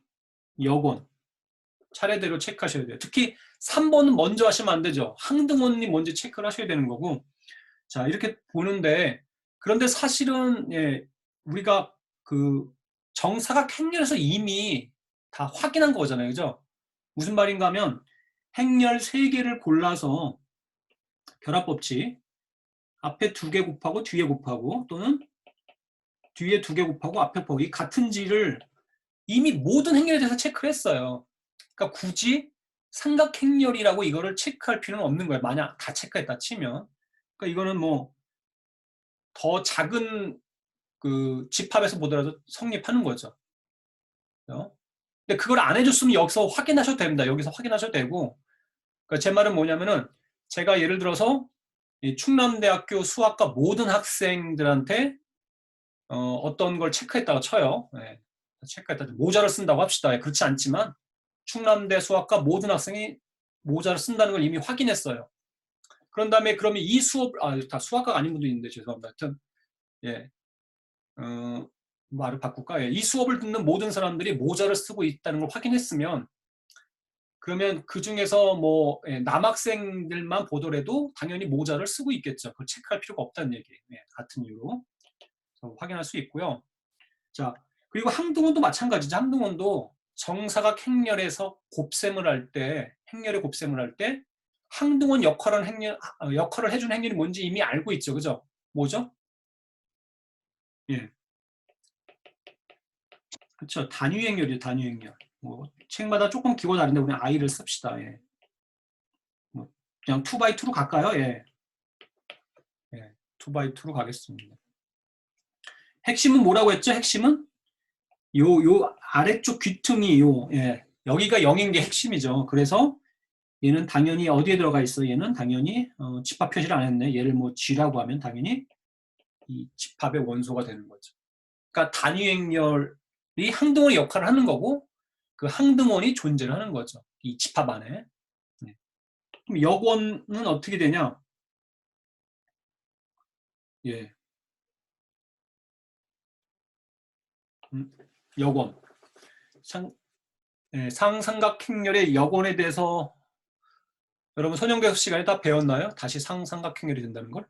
역원. 차례대로 체크하셔야 돼요. 특히 3번은 먼저 하시면 안 되죠. 항등원이 먼저 체크를 하셔야 되는 거고. 자, 이렇게 보는데, 그런데 사실은, 예, 우리가 그 정사각 행렬에서 이미 다 확인한 거잖아요. 그죠? 무슨 말인가 하면, 행렬 3개를 골라서 결합법칙, 앞에 2개 곱하고 뒤에 곱하고, 또는 뒤에 2개 곱하고 앞에 곱하고, 이 같은 지를 이미 모든 행렬에 대해서 체크를 했어요. 그러니까 굳이 삼각행렬이라고 이거를 체크할 필요는 없는 거예요. 만약 다 체크했다 치면. 그러니까 이거는 뭐 더 작은 그 집합에서 보더라도 성립하는 거죠. 근데 그걸 안 해줬으면 여기서 확인하셔도 됩니다. 여기서 확인하셔도 되고. 그러니까 제 말은 뭐냐면은 제가 예를 들어서 이 충남대학교 수학과 모든 학생들한테 어떤 걸 체크했다고 쳐요. 네. 체크했다. 모자를 쓴다고 합시다. 네. 그렇지 않지만 충남대 수학과 모든 학생이 모자를 쓴다는 걸 이미 확인했어요. 그런 다음에 그러면 이 수업, 다 수학과가 아닌 분도 있는데 죄송합니다. 하여튼, 예, 말을 바꿀까? 예, 이 수업을 듣는 모든 사람들이 모자를 쓰고 있다는 걸 확인했으면 그러면 그 중에서 뭐 남학생들만 보더라도 당연히 모자를 쓰고 있겠죠. 그걸 체크할 필요가 없다는 얘기예요. 예, 같은 이유로 확인할 수 있고요. 자, 그리고 항등원도 마찬가지죠. 항등원도 정사각 행렬에서 곱셈을 할 때, 행렬의 곱셈을 할 때 항등원 역할을 해준 행렬이 뭔지 이미 알고 있죠. 그죠? 뭐죠? 예. 그렇죠. 단위 행렬이죠. 단위 행렬. 뭐 책마다 조금 기고 다른데 우리 I를 씁시다. 예. 뭐 그냥 2x2로 갈까요? 예. 예. 2x2로 가겠습니다. 핵심은 뭐라고 했죠? 핵심은 요 아래쪽 귀퉁이 예. 여기가 0인 게 핵심이죠. 그래서 얘는 당연히 어디에 들어가 있어? 얘는 당연히 집합 표시를 안 했네. 얘를 뭐 G라고 하면 당연히 이 집합의 원소가 되는 거죠. 그러니까 단위 행렬이 항등원의 역할을 하는 거고 그 항등원이 존재를 하는 거죠. 이 집합 안에. 네. 그럼 역원은 어떻게 되냐? 예. 역원. 상삼각 행렬의 역원에 대해서 여러분 선형대수 시간에 다 배웠나요? 다시 상삼각 행렬이 된다는 걸?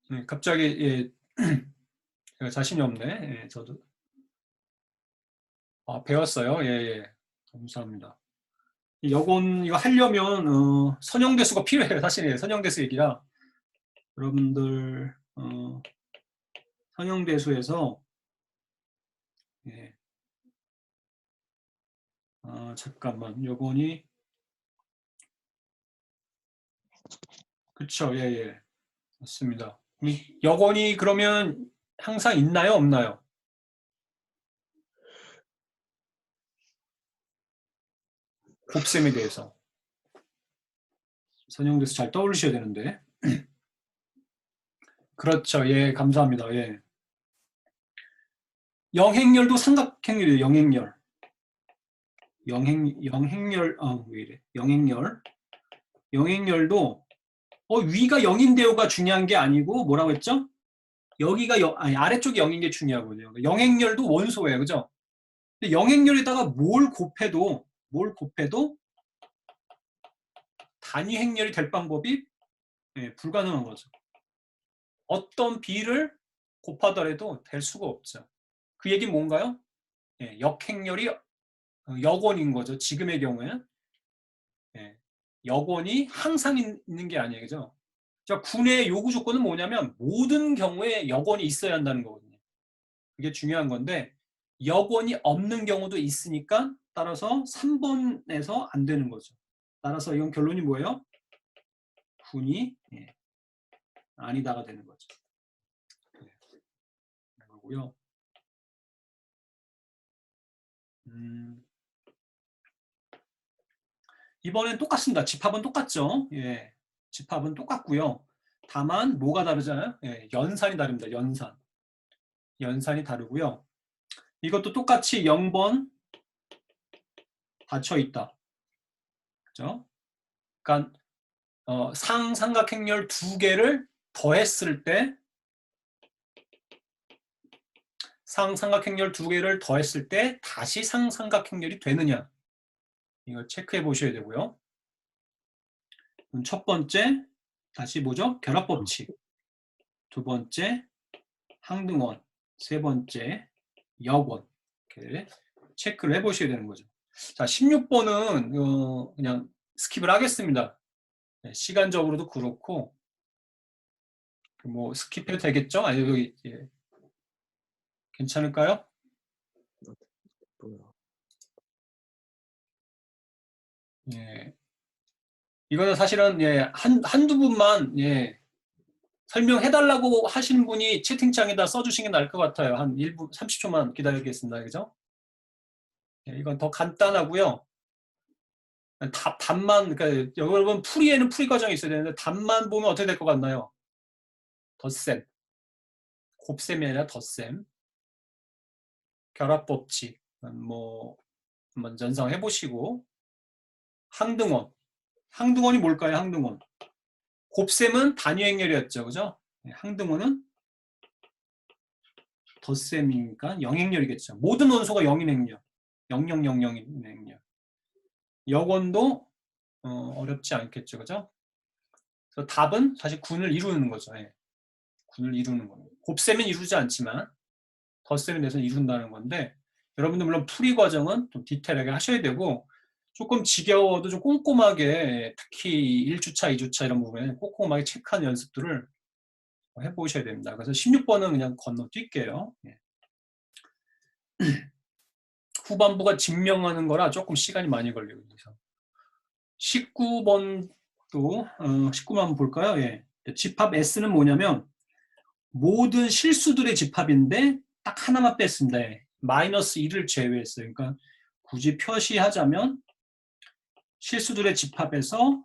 네, 갑자기 예, 제가 자신이 없네. 예, 저도 배웠어요. 예, 예. 감사합니다. 역원 이거 하려면 선형대수가 필요해요. 사실 예, 선형대수 얘기라 여러분들 선형대수에서 예, 잠깐만. 여건이 그쵸. 예. 맞습니다. 여건이 그러면 항상 있나요? 없나요? 곱셈에 대해서. 선영돼서 잘 떠올리셔야 되는데. 그렇죠. 예, 감사합니다. 예. 영행렬도 삼각행렬이에요. 영행렬. 영행렬, 왜 이래. 영행렬. 영행렬도, 위가 0인데요가 중요한 게 아니고, 뭐라고 했죠? 여기가 아래쪽이 0인 게 중요하거든요. 영행렬도 원소예요. 그죠? 근데 영행렬에다가 뭘 곱해도 단위 행렬이 될 방법이 불가능한 거죠. 어떤 비를 곱하더라도 될 수가 없죠. 그 얘기는 뭔가요? 역행렬이 역원인 거죠. 지금의 경우에는. 역원이 항상 있는 게 아니에요. 그죠? 자, 군의 요구 조건은 뭐냐면 모든 경우에 역원이 있어야 한다는 거거든요. 그게 중요한 건데 역원이 없는 경우도 있으니까 따라서 3번에서 안 되는 거죠. 따라서 이건 결론이 뭐예요? 군이 아니다가 되는 거죠. 그거고요. 이번엔 똑같습니다. 집합은 똑같죠. 예, 집합은 똑같고요. 다만 뭐가 다르잖아요. 연산이 다릅니다. 연산이 다르고요. 이것도 똑같이 0번 닫혀 있다. 그죠? 그러니까 상삼각행렬 두 개를 더했을 때 상삼각행렬 두 개를 더했을 때 다시 상삼각행렬이 되느냐. 이걸 체크해 보셔야 되고요. 첫 번째 다시 뭐죠? 결합법칙. 두 번째 항등원. 세 번째 역원. 이렇게 체크를 해 보셔야 되는 거죠. 자, 16번은 그냥 스킵을 하겠습니다. 시간적으로도 그렇고 뭐 스킵해도 되겠죠? 아니 여기 괜찮을까요? 예. 이거는 사실은 한두 분만 설명해달라고 하시는 분이 채팅창에다 써주시는 게 나을 것 같아요. 한 1분, 30초만 기다리겠습니다. 그죠? 이건 더 간단하고요. 답만, 그러니까 여러분 풀이에는 풀이 과정이 있어야 되는데 답만 보면 어떻게 될 것 같나요? 덧셈. 곱셈이 아니라 덧셈. 결합법칙. 뭐 한번 연상해 보시고 항등원. 항등원이 뭘까요? 항등원. 곱셈은 단위 행렬이었죠. 그죠? 항등원은 덧셈이니까 영행렬이겠죠. 모든 원소가 0인 행렬. 0000인 행렬. 역원도 어렵지 않겠죠. 그죠? 그래서 답은 사실 군을 이루는 거죠. 군을 이루는 겁니다. 곱셈은 이루지 않지만 덧셈에 대해서 이룬다는 건데 여러분들 물론 풀이 과정은 좀 디테일하게 하셔야 되고 조금 지겨워도 좀 꼼꼼하게 특히 1주차, 2주차 이런 부분에 꼼꼼하게 체크하는 연습들을 해보셔야 됩니다. 그래서 16번은 그냥 건너뛸게요. 후반부가 증명하는 거라 조금 시간이 많이 걸리고 있어서 19번도 19번 한번 볼까요? 집합 S는 뭐냐면 모든 실수들의 집합인데 딱 하나만 뺐습니다. 마이너스 1을 제외했어요. 그러니까 굳이 표시하자면 실수들의 집합에서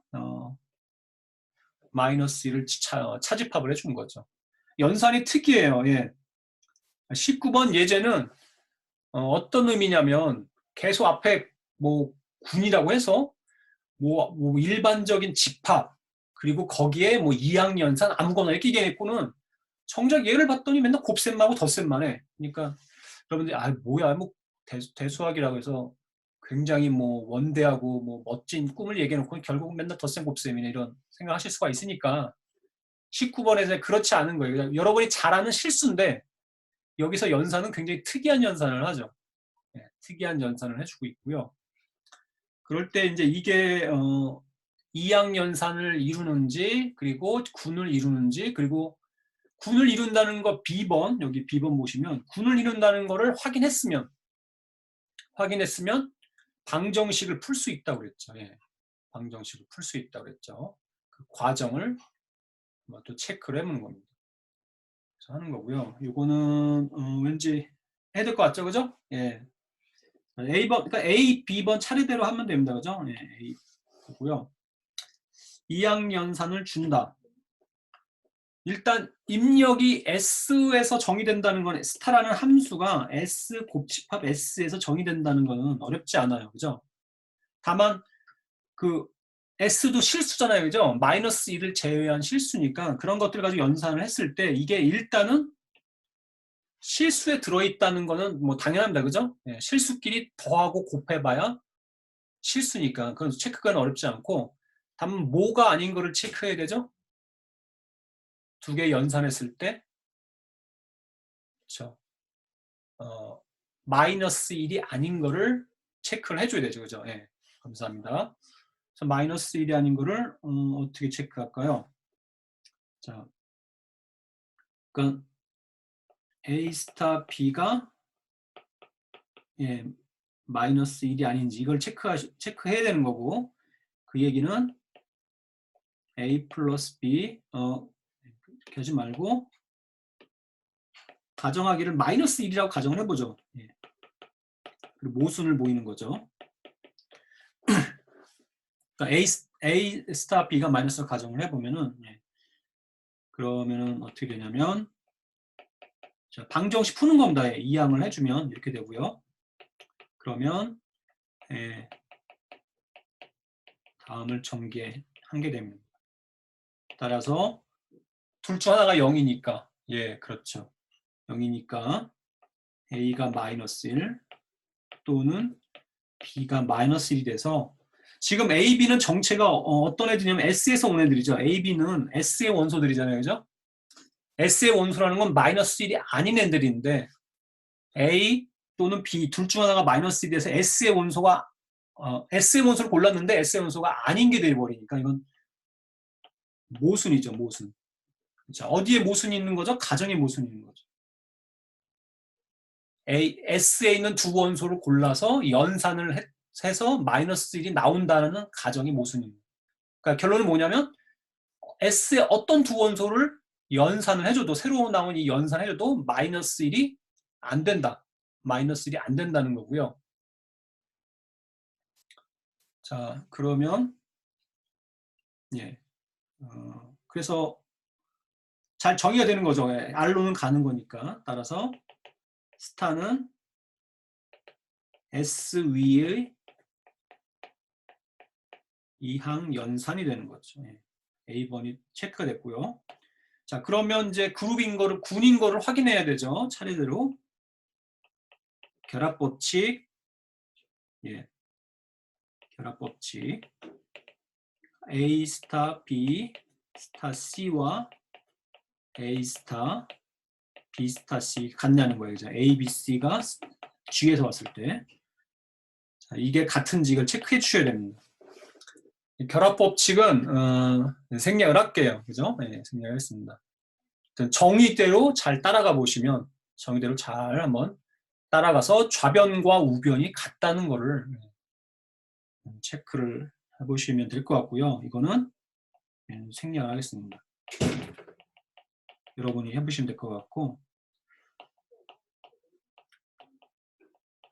마이너스 1을 차집합을 해준 거죠. 연산이 특이해요. 19번 예제는 어떤 의미냐면 계속 앞에 뭐 군이라고 해서 뭐 일반적인 집합 그리고 거기에 뭐 이항연산 아무거나 끼게 했고는 정작 얘를 봤더니 맨날 곱셈하고 덧셈만 해. 그러니까 여러분들이 뭐야 뭐 대수학이라고 해서 굉장히 뭐 원대하고 뭐 멋진 꿈을 얘기해놓고 결국은 맨날 덧셈 곱셈이네 이런 생각하실 수가 있으니까 19번에서 그렇지 않은 거예요. 여러분이 잘 아는 실수인데 여기서 연산은 굉장히 특이한 연산을 하죠. 특이한 연산을 해주고 있고요. 그럴 때 이제 이게 이항연산을 이루는지 그리고 군을 이루는지 그리고 군을 이룬다는 거 B번 여기 B번 보시면 군을 이룬다는 거를 확인했으면 방정식을 풀 수 있다고 그랬죠. 예. 방정식을 풀 수 있다고 그랬죠. 그 과정을 또 체크를 해보는 겁니다. 그래서 하는 거고요. 이거는 왠지 해야 될 것 같죠, 그죠? 예. A번, 그러니까 A, B번 차례대로 하면 됩니다, 그죠? 예, A 고요. 이항연산을 준다. 일단 입력이 S에서 정의된다는 건 스타라는 함수가 S 곱집합 S에서 정의된다는 거는 어렵지 않아요, 그죠? 다만 그 S도 실수잖아요, 그죠? 마이너스 1을 제외한 실수니까 그런 것들을 가지고 연산을 했을 때 이게 일단은 실수에 들어있다는 거는 뭐 당연합니다, 그죠? 예, 실수끼리 더하고 곱해봐야 실수니까 그건 체크가 어렵지 않고 다만 뭐가 아닌 거를 체크해야 되죠? 두 개 연산했을 때 그렇죠? 마이너스 1이 아닌 거를 체크를 해줘야 되죠, 그죠? 예, 감사합니다. 그래서 마이너스 1이 아닌 거를 어떻게 체크할까요? 자, 그러니까 A 스타 B가 예, 마이너스 1이 아닌지 이걸 체크해야 되는 거고 그 얘기는 A 플러스 B 이렇게 하지 말고 가정하기를 마이너스 1이라고 가정을 해보죠. 예. 그리고 모순을 보이는 거죠. 그러니까 A 스타 B가 마이너스로 가정을 해보면은 예. 그러면은 어떻게 되냐면 자, 방정식 푸는 겁니다. 예. 이항을 해주면 이렇게 되고요. 그러면 예. 다음을 전개한 게 됩니다. 따라서 둘 중 하나가 0이니까 예, 그렇죠. 0이니까 A가 마이너스 1 또는 B가 마이너스 1이 돼서 지금 A, B는 정체가 어떤 애들이냐면 S에서 온 애들이죠. A, B는 S의 원소들이잖아요. 그죠? S의 원소라는 건 마이너스 1이 아닌 애들인데 A 또는 B 둘 중 하나가 마이너스 1이 돼서 S의 원소가 S의 원소를 골랐는데 S의 원소가 아닌 게 돼버리니까 이건 모순이죠. 모순. 자, 어디에 모순이 있는 거죠? 가정에 모순이 있는 거죠. S에 있는 두 원소를 골라서 연산을 해서 마이너스 1이 나온다는 가정이 모순입니다. 그러니까 결론은 뭐냐면 S의 어떤 두 원소를 연산을 해줘도 새로 나온 이 연산해줘도 마이너스 1이 안 된다. 마이너스 1이 안 된다는 거고요. 자, 그러면 예, 그래서 잘 정의가 되는 거죠. 예, R로는 가는 거니까. 따라서 스타는 S 위의 이항 연산이 되는 거죠. 예. A번이 체크가 됐고요. 자, 그러면 이제 그룹인 거를 군인 거를 확인해야 되죠. 차례대로. 결합 법칙. 예. 결합 법칙. A 스타 B 스타 C와 A 스타 B 스타 C 같냐는 거예요. 그죠? A, B, C가 G에서 왔을 때. 자, 이게 같은지 이걸 체크해 주셔야 됩니다. 결합 법칙은 생략을 할게요. 그죠? 네, 생략을 했습니다. 정의대로 잘 따라가 보시면 정의대로 잘 한번 따라가서 좌변과 우변이 같다는 거를 체크를 해보시면 될 것 같고요. 이거는 생략을 하겠습니다. 여러분이 해보시면 될 것 같고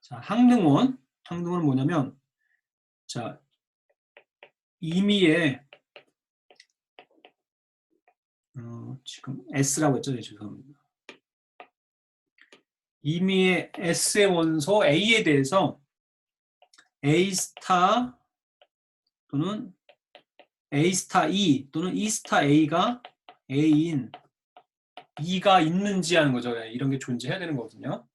자, 항등원 뭐냐면 자, 임의의 지금 S라고 했죠? 네, 죄송합니다. 임의의 S의 원소 A에 대해서 A 스타 또는 A 스타 E 또는 E 스타 A가 A인 E가 있는지 하는 거죠. 이런 게 존재해야 되는 거거든요.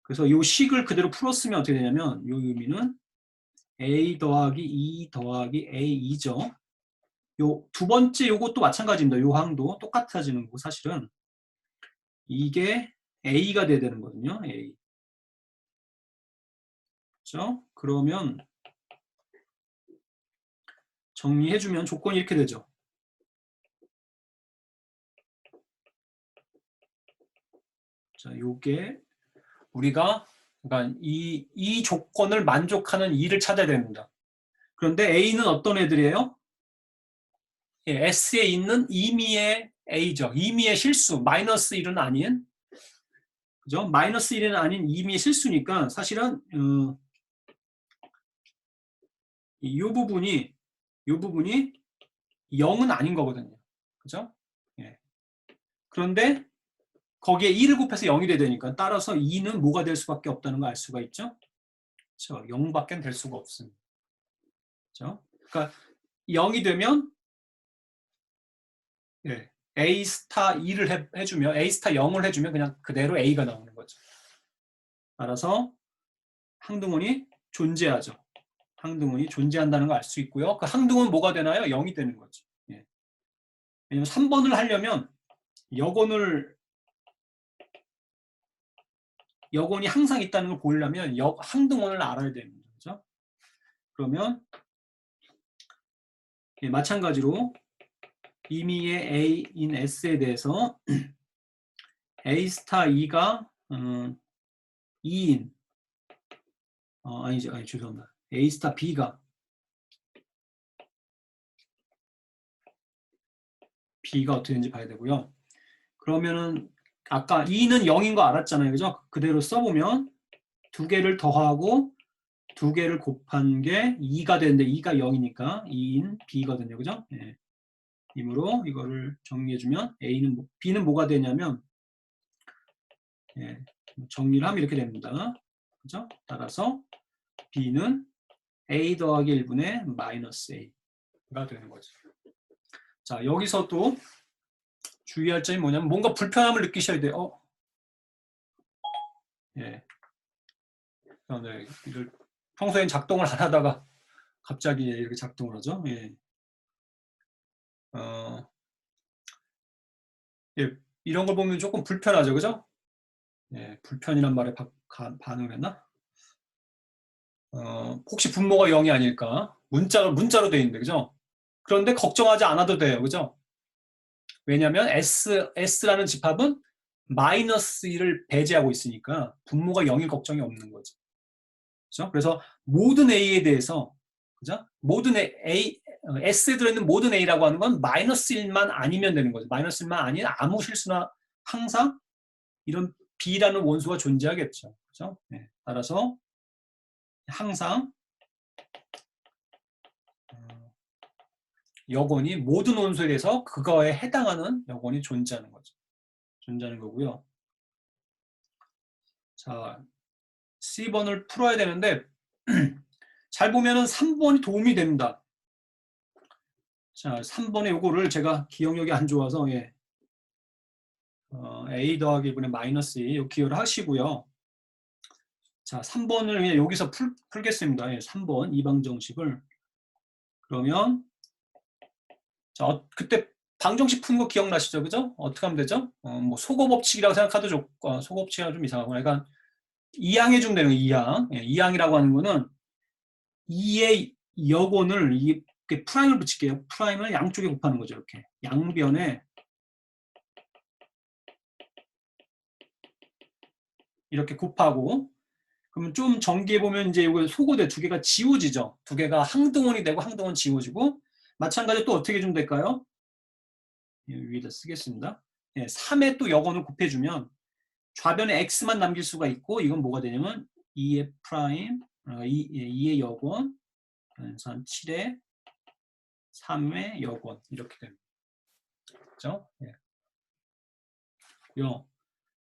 그래서 이 식을 그대로 풀었으면 어떻게 되냐면 이 의미는 A 더하기 E 더하기 A2죠. 요 두 번째 요것도 마찬가지입니다. 요 항도 똑같아지는 거고 사실은 이게 A가 돼야 되는 거거든요. A. 그렇죠? 그러면 정리해주면 조건이 이렇게 되죠. 자, 요게 우리가 그러니까 이 조건을 만족하는 2를 찾아야 됩니다. 그런데 A는 어떤 애들이에요? 예, S에 있는 임의의 A죠. 임의의 실수, 마이너스 1은 아닌, 그죠? 마이너스 1은 아닌 임의의 실수니까 사실은 이 부분이 0은 아닌 거거든요. 그죠? 예. 그런데 거기에 1을 곱해서 0이 돼야 되니까 따라서 2는 뭐가 될 수밖에 없다는 걸 알 수가 있죠? 그렇죠? 0밖에 될 수가 없습니다. 그렇죠? 그러니까 0이 되면 예, A 스타 2를 해주면 A 스타 0을 해주면 그냥 그대로 A가 나오는 거죠. 따라서 항등원이 존재하죠. 항등원이 존재한다는 걸 알 수 있고요. 그 항등원 뭐가 되나요? 0이 되는 거죠. 예. 왜냐면 3번을 하려면 여건이 항상 있다는 걸 보려면 항등원을 알아야 됩니다. 그죠? 그러면 예, 마찬가지로 임의의 A인 S에 대해서 A 스타 2가 2인 아니죠. 죄송합니다. A 스타 B가 어떻게 되는지 봐야 되고요. 그러면은 아까 2는 0인 거 알았잖아요. 그죠? 그대로 써보면 두 개를 더하고 두 개를 곱한 게 2가 되는데 2가 0이니까 2인 B거든요. 그죠? 예. 이므로 이거를 정리해주면 B는 뭐가 되냐면 예, 정리를 하면 이렇게 됩니다. 그죠? 따라서 B는 A 더하기 1분의 마이너스 A가 되는 거죠. 자, 여기서 또 주의할 점이 뭐냐면 뭔가 불편함을 느끼셔야 돼요. 예. 네, 평소엔 작동을 안 하다가 갑자기 이렇게 작동을 하죠. 예. 예, 이런 걸 보면 조금 불편하죠. 그죠? 예, 불편이란 말에 반응을 했나? 혹시 분모가 0이 아닐까? 문자로 돼 있는데, 그죠? 그런데 걱정하지 않아도 돼요. 그죠? 왜냐하면 S라는 집합은 마이너스 1을 배제하고 있으니까 분모가 0일 걱정이 없는 거죠. 그죠? 그래서 모든 A에 대해서, 그죠? S에 들어있는 모든 A라고 하는 건 마이너스 1만 아니면 되는 거죠. 마이너스 1만 아닌 아무 실수나 항상 이런 B라는 원소가 존재하겠죠. 그죠? 네. 따라서 항상 여건이 모든 원소에 대해서 그거에 해당하는 여건이 존재하는 거죠. 존재하는 거고요. 자, C번을 풀어야 되는데 잘 보면은 3번이 도움이 됩니다. 자, 3번의 요거를 제가 기억력이 안 좋아서 A 더하기 1분의 마이너스 2 기여를 하시고요. 자, 3번을 그냥 여기서 풀겠습니다. 3번 이방정식을. 그러면 자, 그때 방정식 푼 거 기억나시죠? 그죠? 어떻게 하면 되죠? 뭐 소거법칙이라고 생각해도 좋고 소거법칙이랑 좀 이상하고 그러니까 2항 해주면 되는 거예요. 2항. 2항이라고 하는 거는 2의 여건을 이렇게 프라임을 붙일게요. 프라임을 양쪽에 곱하는 거죠. 이렇게 양변에 이렇게 곱하고 그러면 좀 전개해 보면 이제 이거 소거대 두 개가 지워지죠. 두 개가 항등원이 되고 항등원 지워지고 마찬가지로 또 어떻게 해주면 될까요? 위에다 쓰겠습니다. 3에 또 여건을 곱해주면 좌변에 x만 남길 수가 있고 이건 뭐가 되냐면 2의 프라임 2의 여건 연산 7의 3의 여건 이렇게 됩니다. 그렇죠?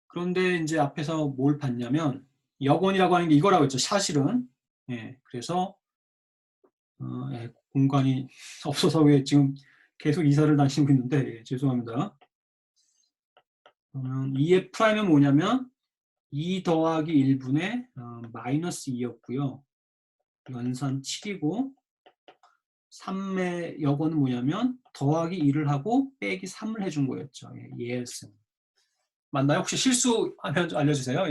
그런데 이제 앞에서 뭘 봤냐면 여건이라고 하는 게 이거라고 했죠. 사실은. 그래서 공간이 없어서 왜 지금 계속 이사를 다니고 있는데 죄송합니다. 2의 프라임은 뭐냐면 2 더하기 1분의 마이너스 2였고요. 연산 7이고 3의 여건은 뭐냐면 더하기 1을 하고 빼기 3을 해준 거였죠. 예였습니다. 맞나요? 혹시 실수하면 좀 알려주세요.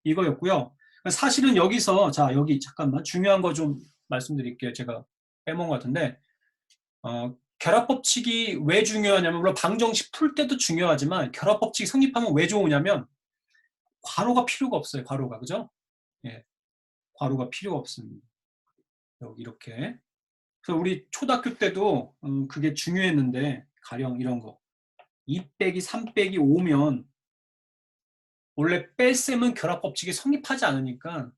이거였고요. 사실은 여기서 자 여기 잠깐만 중요한 거 좀 말씀드릴게요. 제가 빼먹은 것 같은데 결합법칙이 왜 중요하냐면 물론 방정식 풀 때도 중요하지만 결합법칙이 성립하면 왜 좋으냐면 괄호가 필요가 없어요. 괄호가 그죠? 예, 괄호가 필요가 없습니다. 여기 이렇게. 그래서 우리 초등학교 때도 그게 중요했는데 가령 이런 거 2 빼기 3 빼기 5면 원래 뺄셈은 결합법칙이 성립하지 않으니까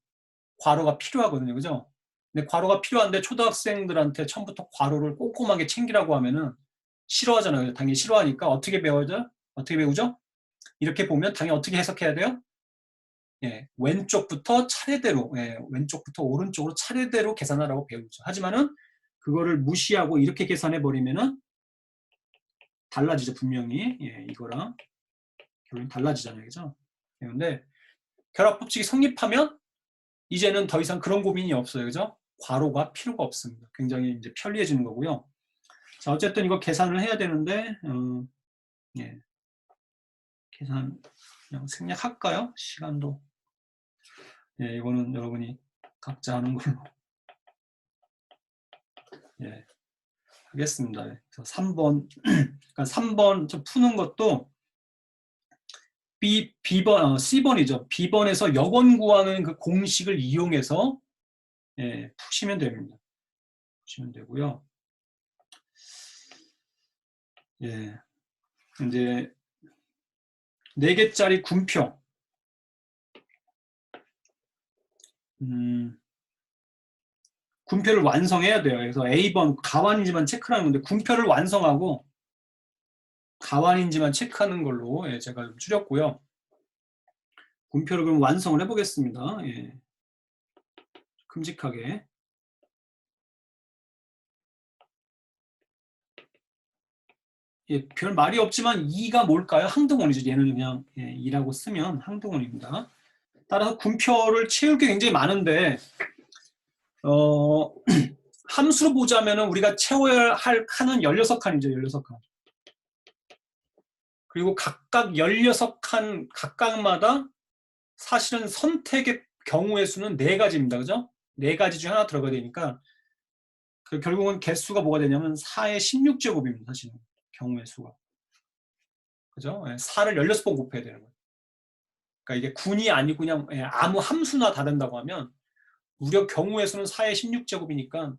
괄호가 필요하거든요. 그죠? 근데 괄호가 필요한데 초등학생들한테 처음부터 괄호를 꼼꼼하게 챙기라고 하면은 싫어하잖아요. 당연히 싫어하니까 어떻게 배워죠? 어떻게 배우죠? 이렇게 보면 당연히 어떻게 해석해야 돼요? 예, 왼쪽부터 차례대로, 예, 왼쪽부터 오른쪽으로 차례대로 계산하라고 배우죠. 하지만은 그거를 무시하고 이렇게 계산해 버리면은 달라지죠, 분명히. 예, 이거랑 결론이 달라지잖아요, 그죠? 그런데 결합법칙이 성립하면 이제는 더 이상 그런 고민이 없어요, 그죠? 괄호가 필요가 없습니다. 굉장히 이제 편리해지는 거고요. 자, 어쨌든 이거 계산을 해야 되는데, 예, 계산 그냥 생략할까요? 시간도. 예, 이거는 여러분이 각자 하는 걸로. 예, 하겠습니다. 그래서 3번, 그러니까 3번 좀 푸는 것도 B번, C번이죠. B번에서 역원 구하는 그 공식을 이용해서 예, 푸시면 됩니다. 푸시면 되고요. 예, 이제 4개짜리 군표. 군표를 완성해야 돼요. 그래서 A번 가완인지만 체크하는 건데 군표를 완성하고 가완인지만 체크하는 걸로 예, 제가 좀 줄였고요. 군표를 그럼 완성을 해보겠습니다. 예, 큼직하게. 예, 별 말이 없지만 2가 뭘까요? 항등원이죠. 얘는 그냥 예, 2라고 쓰면 항등원입니다. 따라서 군표를 채울 게 굉장히 많은데 함수로 보자면 우리가 채워야 할 칸은 16칸이죠. 16칸. 그리고 각각 16칸 각각마다 사실은 선택의 경우의 수는 4가지입니다. 그죠? 4가지 중에 하나 들어가야 되니까 결국은 개수가 뭐가 되냐면 4의 16제곱입니다. 사실은 경우의 수가. 그죠? 4를 16번 곱해야 되는 거예요. 그러니까 이게 군이 아니고 그냥 아무 함수나 다른다고 하면 무려 경우의 수는 4의 16제곱이니까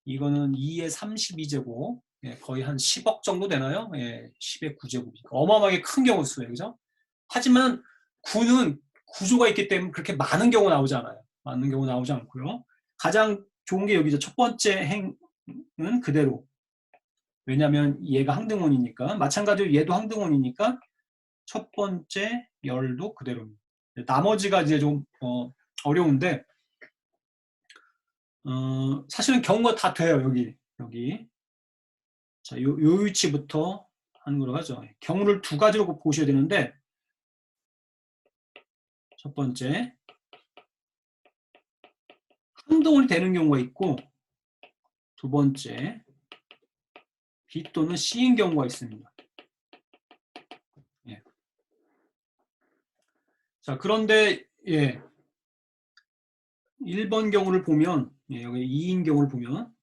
이거는 2의 32제곱 거의 한 10억 정도 되나요? 10의 9제곱. 어마어마하게 큰 경우 수예요. 그죠? 하지만 군은 구조가 있기 때문에 그렇게 많은 경우 나오지 않아요. 많은 경우 나오지 않고요. 가장 좋은 게 여기죠. 첫 번째 행은 그대로. 왜냐하면 얘가 항등원이니까. 마찬가지로 얘도 항등원이니까 첫 번째 열도 그대로입니다. 나머지가 이제 좀 어려운데 사실은 경우가 다 돼요. 여기. 자, 요 위치부터 하는 걸로 하죠. 경우를 2가지로 보셔야 되는데 첫 번째 항등원이 되는 경우가 있고 두 번째 B 또는 C인 경우가 있습니다. 예. 자, 그런데 1번 경우를 보면 여기 2인 경우를 보면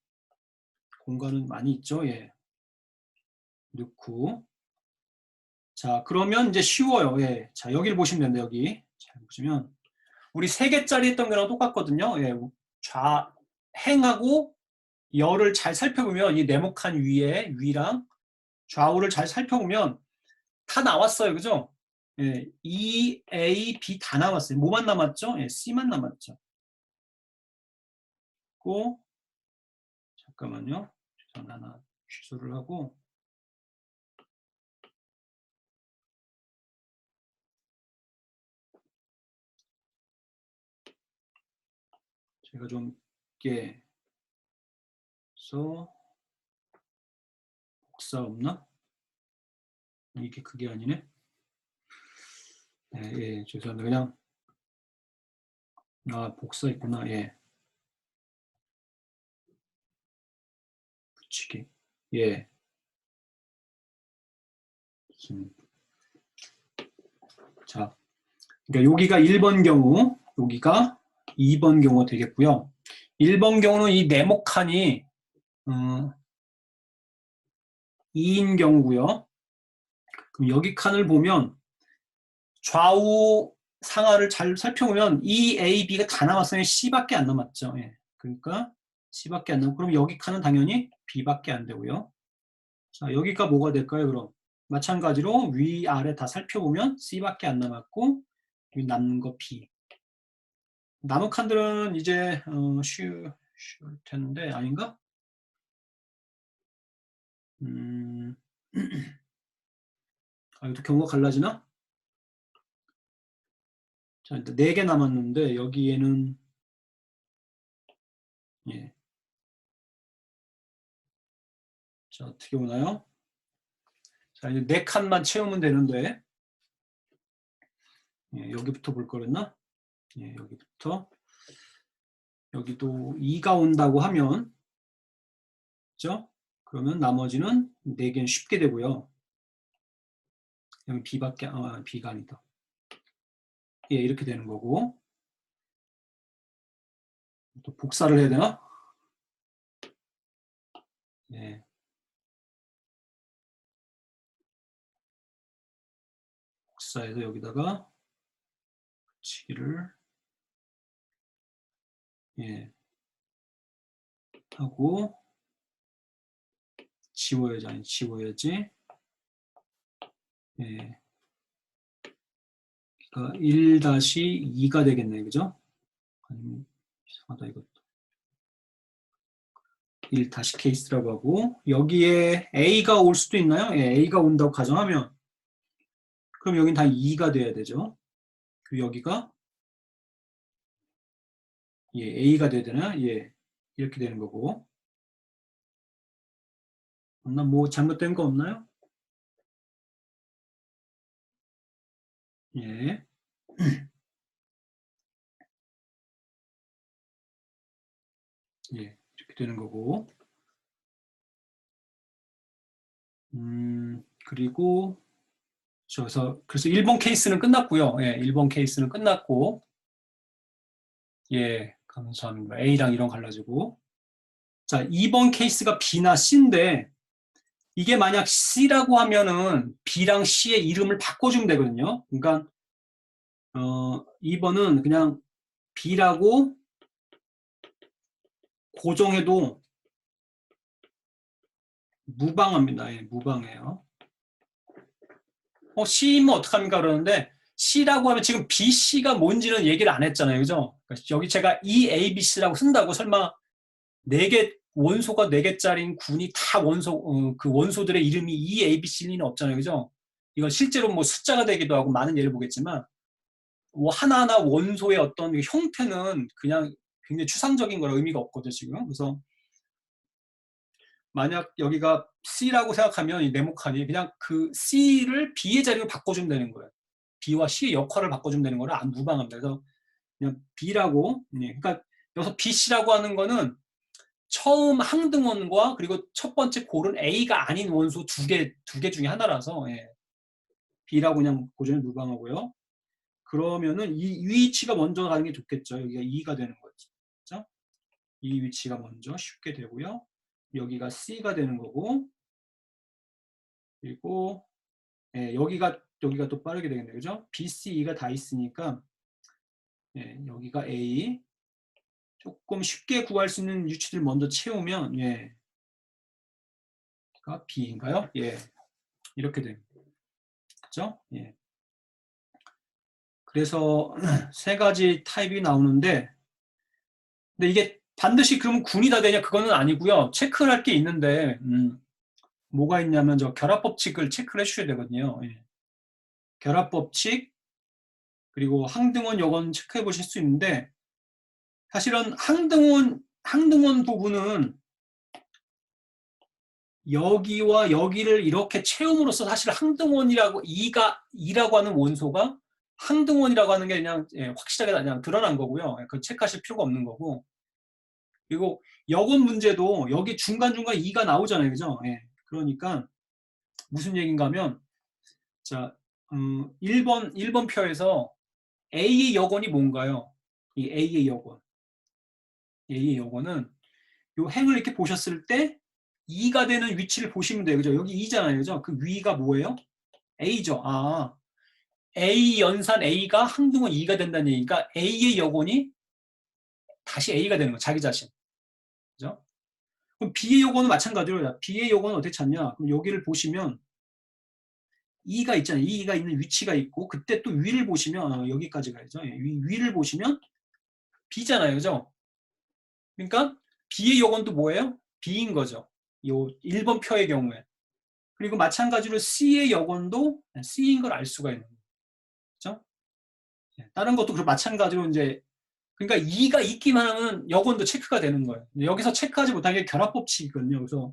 공간은 많이 있죠. 넣고 자, 그러면 이제 쉬워요. 자, 여기를 보시면 됩니다. 여기 잘 보시면 우리 3개짜리 했던 거랑 똑같거든요. 행하고 열을 잘 살펴보면 이 네모칸 위랑 좌우를 잘 살펴보면 다 나왔어요. 그죠? E, A, B 다 나왔어요. 뭐만 남았죠? C만 남았죠. 고 잠깐만요. 전 하나 취소를 하고 제가 좀 이렇게 써 복사 없나? 이게 그게 아니네. 죄송합니다. 그냥 복사 있구나. 붙이기. 자, 그러니까 여기가 1번 경우, 여기가 2번 경우가 되겠고요. 1번 경우는 이 네모칸이 2인 경우고요. 그럼 여기 칸을 보면 좌우 상하를 잘 살펴보면 E, A, B가 다 남았으면 C밖에 안 남았죠. 예. 그러니까 C밖에 안 남고 그럼 여기 칸은 당연히 B밖에 안 되고요. 자, 여기가 뭐가 될까요, 그럼? 마찬가지로 위, 아래 다 살펴보면 C밖에 안 남았고 여기 남는 거 B. 남은 칸들은 이제 쉬울 텐데 아닌가? 이것도 경우가 갈라지나? 자, 일단 4개 남았는데 여기에는 예. 자, 어떻게 오나요? 자, 이제 4칸만 채우면 되는데 예, 여기부터 볼 거랬나? 예, 여기부터 여기도 2가 온다고 하면 그죠? 그러면 나머지는 4개는 쉽게 되고요. 여기 B가 아니다. 예, 이렇게 되는 거고 또 복사를 해야 되나? 예. 복사해서 여기다가 붙이기를 예, 하고 지워야지. 예. 그러니까 1-2가 되겠네, 그죠? 아니면 이상하다 이것도. 1 케이스라고 하고 여기에 A가 올 수도 있나요? 예, A가 온다고 가정하면 그럼 여긴 다 2가 돼야 되죠. 그리고 여기가 예, A가 돼야 되나? 예, 이렇게 되는 거고. 뭐 잘못된 거 없나요? 예. 예, 이렇게 되는 거고. 그리고 그래서 1번 케이스는 끝났고요. 예, 1번 케이스는 끝났고. 예, 감사합니다. A랑 이런 갈라지고. 자, 2번 케이스가 B나 C인데 이게 만약 C라고 하면은 B랑 C의 이름을 바꿔주면 되거든요. 그러니까 2번은 그냥 B라고 고정해도 무방합니다. 예, 무방해요. C면 어떡합니까? 그러는데 C라고 하면 지금 B, C가 뭔지는 얘기를 안 했잖아요. 그죠? 그러니까 여기 제가 E, A, B, C라고 쓴다고 설마 4개, 원소가 4개짜리인 군이 다 그 원소들의 이름이 E, A, B, C일 리는 없잖아요. 그죠? 이건 실제로 뭐 숫자가 되기도 하고 많은 예를 보겠지만 뭐 하나하나 원소의 어떤 형태는 그냥 굉장히 추상적인 거라 의미가 없거든요. 지금. 그래서 만약 여기가 C라고 생각하면 이 네모칸이 그냥 그 C를 B의 자리로 바꿔주면 되는 거예요. B와 C의 역할을 바꿔주면 되는 거라 안 무방합니다. 그래서 그냥 B라고, 그러니까 여기서 B, C라고 하는 거는 처음 항등원과 그리고 첫 번째 골은 A가 아닌 원소 두 개 중에 하나라서 예. B라고 그냥 고정해 무방하고요. 그러면은 이 위치가 먼저 가는 게 좋겠죠. 여기가 2가 되는 거죠. 그렇죠? 이 위치가 먼저 쉽게 되고요. 여기가 C가 되는 거고 그리고 예, 여기가 또 빠르게 되겠네요. 그죠? B, C, E가 다 있으니까 예, 여기가 A 조금 쉽게 구할 수 있는 위치들 먼저 채우면 예, B인가요? 예, 이렇게 됩니다. 그죠? 예. 그래서 세 가지 타입이 나오는데 근데 이게 반드시 그러면 군이 다 되냐 그거는 아니고요. 체크를 할 게 있는데 뭐가 있냐면 저 결합법칙을 체크를 해주셔야 되거든요. 예. 결합법칙 그리고 항등원 요건 체크해 보실 수 있는데 사실은 항등원 부분은 여기와 여기를 이렇게 채움으로써 사실 항등원이라고 이라고 하는 원소가 항등원이라고 하는 게 그냥 예, 확실하게 그냥 드러난 거고요. 그 체크하실 필요가 없는 거고 그리고 여건 문제도 여기 중간중간 2가 나오잖아요. 그죠? 예. 그러니까 무슨 얘기인가 하면 자 1번 표에서 A의 여건이 뭔가요? 이 A의 여건. A의 여건은 요 행을 이렇게 보셨을 때 2가 되는 위치를 보시면 돼요. 그죠? 여기 2잖아요. 그죠? 그 위가 뭐예요? A죠. A 연산 A가 항등호 2가 된다는 얘기니까 A의 여gon이 다시 A가 되는 거야. 자기 자신. 그죠? 그럼 B의 여gon은 마찬가지로 B의 여gon은 어떻게 찾냐? 그럼 여기를 보시면 E가 있잖아요. E가 있는 위치가 있고 그때 또 위를 보시면 여기까지 가야죠. 위를 보시면 B잖아요. 그죠? 그러니까 B의 여gon도 뭐예요? B인 거죠. 요 1번 표의 경우에. 그리고 마찬가지로 C의 여gon도 C인 걸 알 수가 있는 거죠. 그죠? 다른 것도 마찬가지로 이제 그러니까 2가 있기만 하면 여건도 체크가 되는 거예요. 여기서 체크하지 못한 게 결합법칙이거든요. 그래서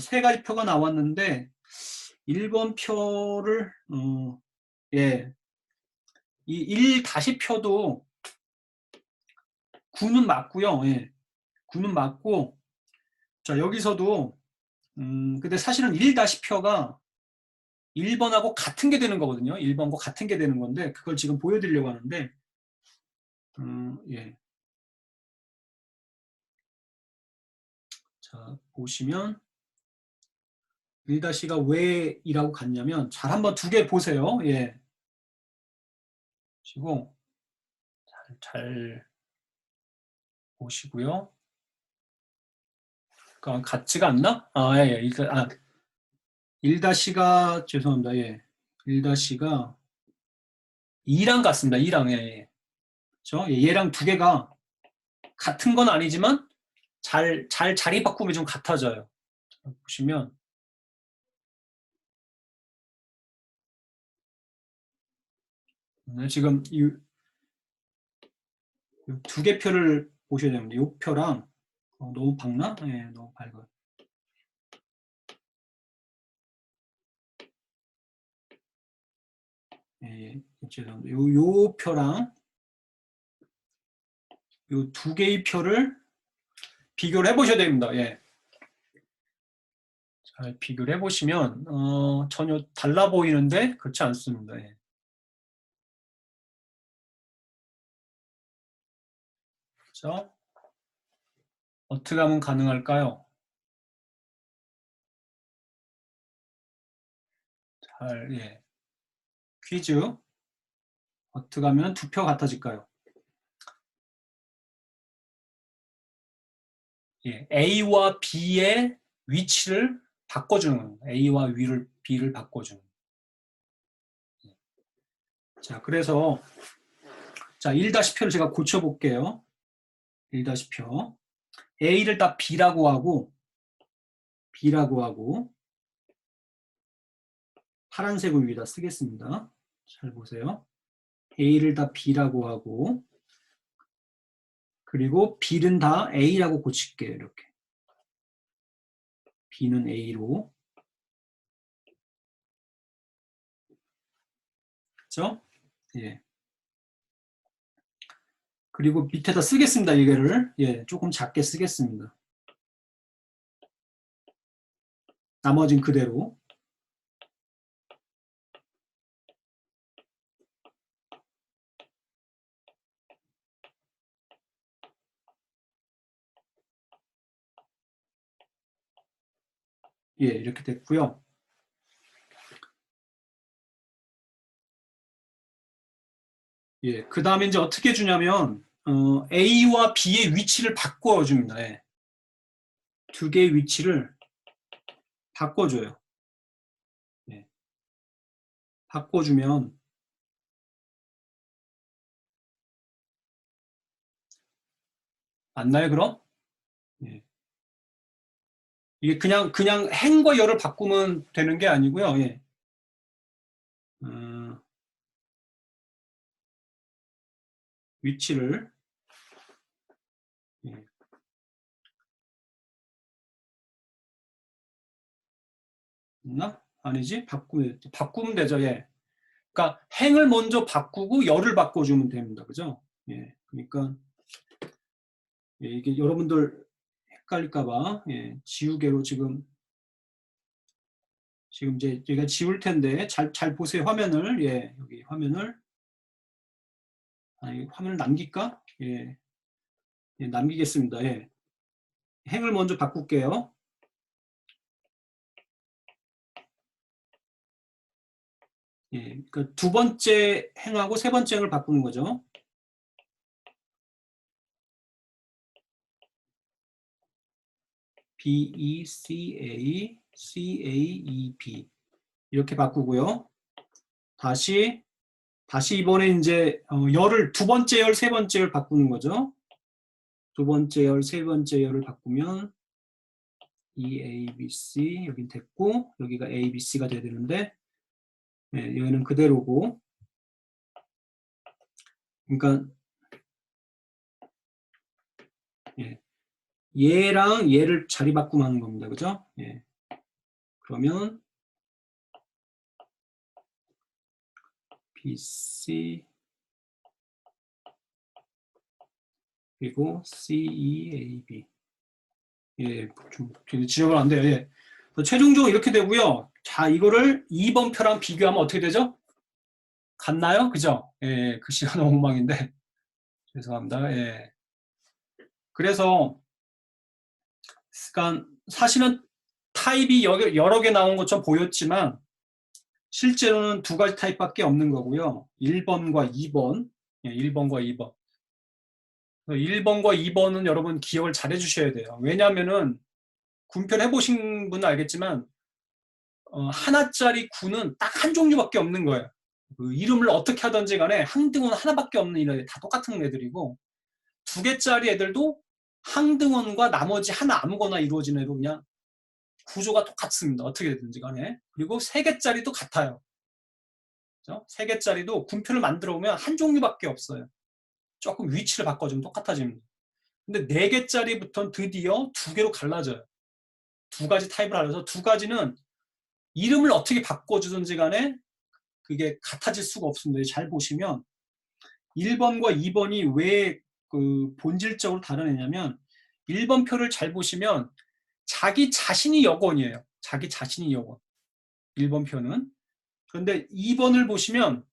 세 가지 표가 나왔는데 1번 표를 예, 이 1 다시 표도 9는 맞고요. 예, 9는 맞고 자 여기서도 근데 사실은 1 다시 표가 1번하고 같은 게 되는 거거든요. 1번과 같은 게 되는 건데 그걸 지금 보여드리려고 하는데 예. 자 보시면 1-가 왜이라고 갔냐면 잘 한번 두 개 보세요. 예. 보시고 잘 보시고요. 그러니까 같지가 않나? 아, 예, 예. 1-가 죄송합니다. 예. 1-가 2랑 같습니다. 2랑 예. 그렇죠? 예, 얘랑 두 개가 같은 건 아니지만 잘 자리 바꾸면 좀 같아져요. 보시면 지금 이 두 개 표를 보셔야 됩니다. 이 표랑 너무 밝나? 예, 너무 밝아요. 예, 죄송합니다. 요 표랑 요 두 개의 표를 비교를 해보셔야 됩니다. 예. 잘 비교를 해보시면 전혀 달라 보이는데 그렇지 않습니다. 예. 그렇죠? 어떻게 하면 가능할까요? 예. 퀴즈. 어떻게 하면 두 표 같아질까요? 예. A와 B의 위치를 바꿔주는 겁니다. A와 B를 바꿔주는. 자, 그래서 자, 1-표를 제가 고쳐볼게요. 1-표. A를 다 B라고 하고 파란색을 위에다 쓰겠습니다. 잘 보세요. A를 다 B라고 하고 그리고 B는 다 A라고 고칠게요. 이렇게. B는 A로. 그렇죠? 예. 그리고 밑에다 쓰겠습니다. 이거를. 예, 조금 작게 쓰겠습니다. 나머진 그대로. 예, 이렇게 됐고요. 예, 그 다음에 이제 어떻게 주냐면 A와 B의 위치를 바꿔줍니다. 예. 두 개의 위치를 바꿔줘요. 예. 바꿔주면 맞나요, 그럼? 예. 이게 그냥 행과 열을 바꾸면 되는 게 아니고요. 예. 위치를 예. 있나? 아니지? 바꾸면 되죠. 예. 그러니까 행을 먼저 바꾸고 열을 바꿔주면 됩니다. 그죠? 예. 그러니까 예, 이게 여러분들 헷갈릴까봐 예, 지우개로 지금 이제 제가 지울 텐데 잘 보세요. 화면을 예, 여기 화면을 화면을 남길까? 예, 예, 남기겠습니다. 예. 행을 먼저 바꿀게요. 예, 그러니까 두 번째 행하고 세 번째 행을 바꾸는 거죠. BECA, CAEB 이렇게 바꾸고요. 다시 이번에 이제 열을 두 번째 열, 세 번째 열 바꾸는 거죠. 두 번째 열, 세 번째 열을 바꾸면 EABC 여긴 됐고 여기가 ABC가 돼야 되는데 예, 여기는 그대로고 그러니까 예, 얘랑 얘를 자리 바꾸면 하는 겁니다. 그죠? 예. 그러면 BC 그리고 CEAB 예, 좀 지적은 안 돼요. 예. 최종적으로 이렇게 되고요. 자, 이거를 2번 표랑 비교하면 어떻게 되죠? 같나요? 그죠? 예, 글씨가 너무 엉망인데 죄송합니다. 예. 그래서 그러니까 사실은 타입이 여러 개 나온 것처럼 보였지만 실제로는 두 가지 타입밖에 없는 거고요. 1번과 2번. 예, 1번과 2번. 1번과 2번은 여러분 기억을 잘 해주셔야 돼요. 왜냐하면은 군편 해보신 분은 알겠지만 하나짜리 군은 딱 한 종류밖에 없는 거예요. 그 이름을 어떻게 하든지 간에 항등원 하나밖에 없는 이런 다 똑같은 애들이고 두 개짜리 애들도 항등원과 나머지 하나 아무거나 이루어진 애로 그냥 구조가 똑같습니다. 어떻게 되든지 간에. 그리고 세 개짜리도 같아요. 그렇죠? 세 개짜리도 군표를 만들어 보면 한 종류밖에 없어요. 조금 위치를 바꿔주면 똑같아집니다. 근데 네 개짜리부터는 드디어 두 개로 갈라져요. 두 가지 타입을 알아서 두 가지는 이름을 어떻게 바꿔주든지 간에 그게 같아질 수가 없습니다. 잘 보시면 1번과 2번이 왜 그 본질적으로 다른 애냐면 1번 표를 잘 보시면 자기 자신이 여권이에요. 자기 자신이 여권. 1번 표는. 그런데 2번을 보시면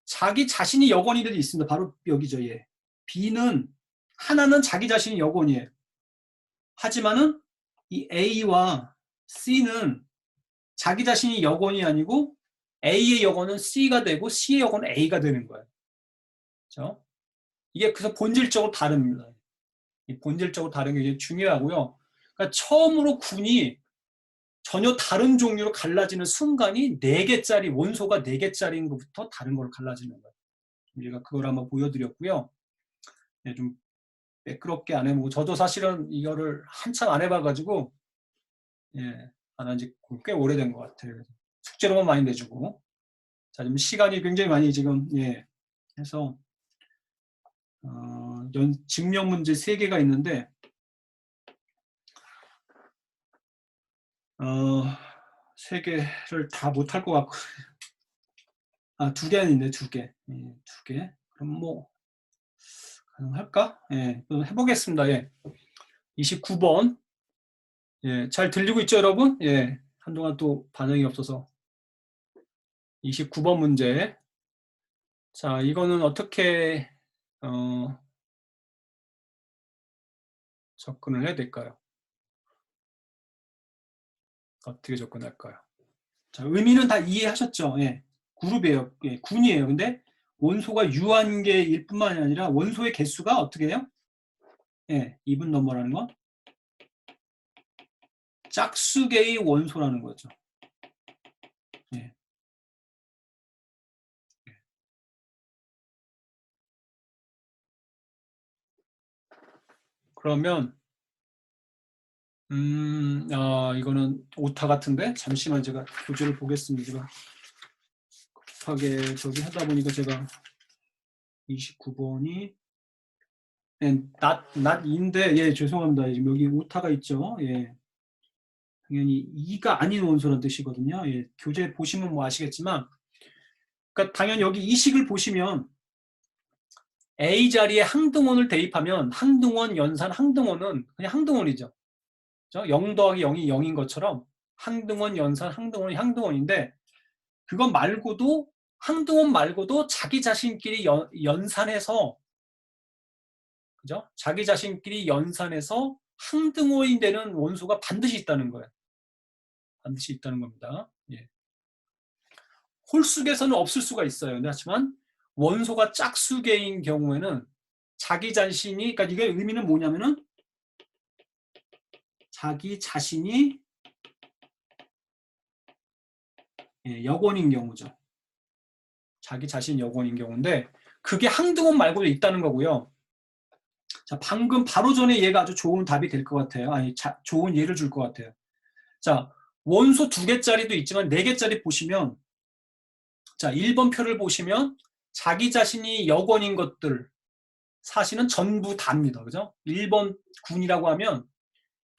자기 자신이 여권이들이 있습니다. 바로 여기죠. 예. B는 하나는 자기 자신이 여권이에요. 하지만은 이 A와 C는 자기 자신이 여권이 아니고 A의 여권은 C가 되고 C의 여권은 A가 되는 거예요. 그렇죠? 이게 그래서 본질적으로 다릅니다. 본질적으로 다른 게 중요하고요. 그러니까 처음으로 군이 전혀 다른 종류로 갈라지는 순간이 4개짜리 원소가 4개짜리인 것부터 다른 걸로 갈라지는 거예요. 우리가 그걸 한번 보여드렸고요. 네, 좀 매끄럽게 안 해보고 저도 사실은 이거를 한참 안 해봐가지고 예, 안 한 지 꽤 오래된 것 같아요. 숙제로만 많이 내주고 자 지금 시간이 굉장히 많이 지금 예 해서 증명 문제 3개가 있는데 3개를 다 못할 것 같고 2개는 있네 2개 예, 2개 그럼 뭐 가능할까? 예, 해보겠습니다. 예. 29번 예, 잘 들리고 있죠 여러분? 예, 한동안 또 반응이 없어서 29번 문제 자 이거는 어떻게 접근을 해야 될까요? 어떻게 접근할까요? 자, 의미는 다 이해하셨죠? 예. 그룹이에요. 예, 군이에요. 근데 원소가 유한계일 뿐만이 아니라 원소의 개수가 어떻게 해요? 예, 이분 넘버라는 건 짝수계의 원소라는 거죠. 예. 그러면 이거는 오타 같은데 잠시만 제가 교재를 보겠습니다. 제가 급하게 저기 하다 보니까 제가 29번이 not인데 예 죄송합니다. 지금 여기 오타가 있죠. 예 당연히 2가 아닌 원소라는 뜻이거든요. 예 교재 보시면 뭐 아시겠지만 그러니까 당연히 여기 이 식을 보시면 A 자리에 항등원을 대입하면 항등원 연산 항등원은 그냥 항등원이죠. 0 더하기 0이 0인 것처럼 항등원 연산 항등원이 항등원인데 그것 말고도 항등원 말고도 자기 자신끼리 연산해서 그죠? 자기 자신끼리 연산해서 항등원이 되는 원소가 반드시 있다는 거예요. 반드시 있다는 겁니다. 예. 홀수개에서는 없을 수가 있어요. 하지만 원소가 짝수개인 경우에는 자기 자신이, 그러니까 이게 의미는 뭐냐면은 자기 자신이 여권인 경우죠. 자기 자신 여권인 경우인데 그게 항등원 말고도 있다는 거고요. 자, 방금 바로 전에 얘가 아주 좋은 답이 될 것 같아요. 아니, 좋은 예를 줄 것 같아요. 자, 원소 2개짜리도 있지만 4개짜리 보시면, 자, 1번 표를 보시면 자기 자신이 여권인 것들 사실은 전부 다입니다. 그죠? 1번 군이라고 하면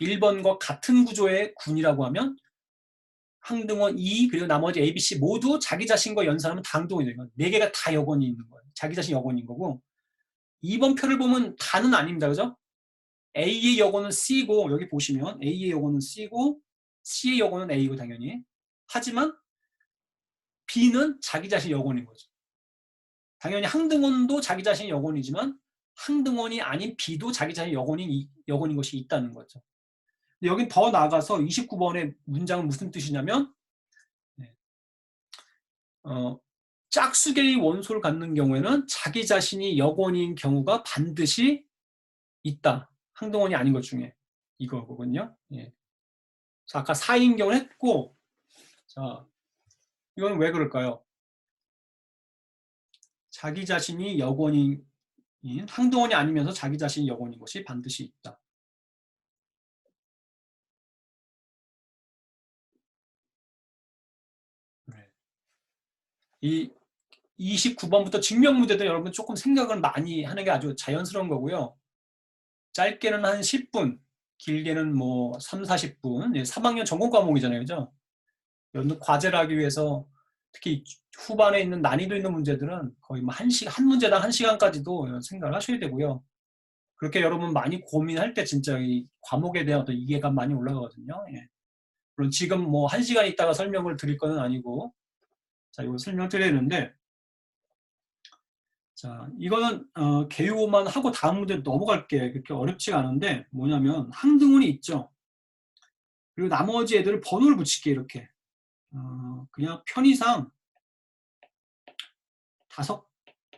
1번과 같은 구조의 군이라고 하면 항등원 2 그리고 나머지 A, B, C 모두 자기 자신과 연산하면 다 항등원이 되는 거예요. 4개가 다 여권이 있는 거예요. 자기 자신 여권인 거고 2번 표를 보면 다는 아닙니다. 그죠? A의 여권은 C고 여기 보시면 A의 여권은 C고 C의 여권은 A고 당연히. 하지만 B는 자기 자신 여권인 거죠. 당연히 항등원도 자기 자신 여권이지만 항등원이 아닌 B도 자기 자신 여권인 것이 있다는 거죠. 여긴 더 나아가서 29번의 문장은 무슨 뜻이냐면 짝수개의 원소를 갖는 경우에는 자기 자신이 여권인 경우가 반드시 있다. 항등원이 아닌 것 중에 이거거든요. 예. 자, 아까 4인 경우는 했고, 자, 이건 왜 그럴까요? 자기 자신이 여권인 항등원이 아니면서 자기 자신이 여권인 것이 반드시 있다. 네. 이 29번부터 증명 문제도 여러분 조금 생각을 많이 하는 게 아주 자연스러운 거고요. 짧게는 한 10분, 길게는 뭐 3, 40분. 3학년 전공 과목이잖아요. 그죠? 여러분 과제를 하기 위해서 특히 후반에 있는 난이도 있는 문제들은 거의 뭐 한 문제당 1시간까지도 생각을 하셔야 되고요. 그렇게 여러분 많이 고민할 때 진짜 이 과목에 대한 어떤 이해가 많이 올라가거든요. 예. 물론 지금 뭐 1시간 있다가 설명을 드릴 건 아니고, 자, 이거 설명드려야 되는데, 자, 이거는 개요만 하고 다음 문제 넘어갈게. 그렇게 어렵지가 않은데 뭐냐면 항등원이 있죠. 그리고 나머지 애들을 번호를 붙일게 이렇게. 그냥 편의상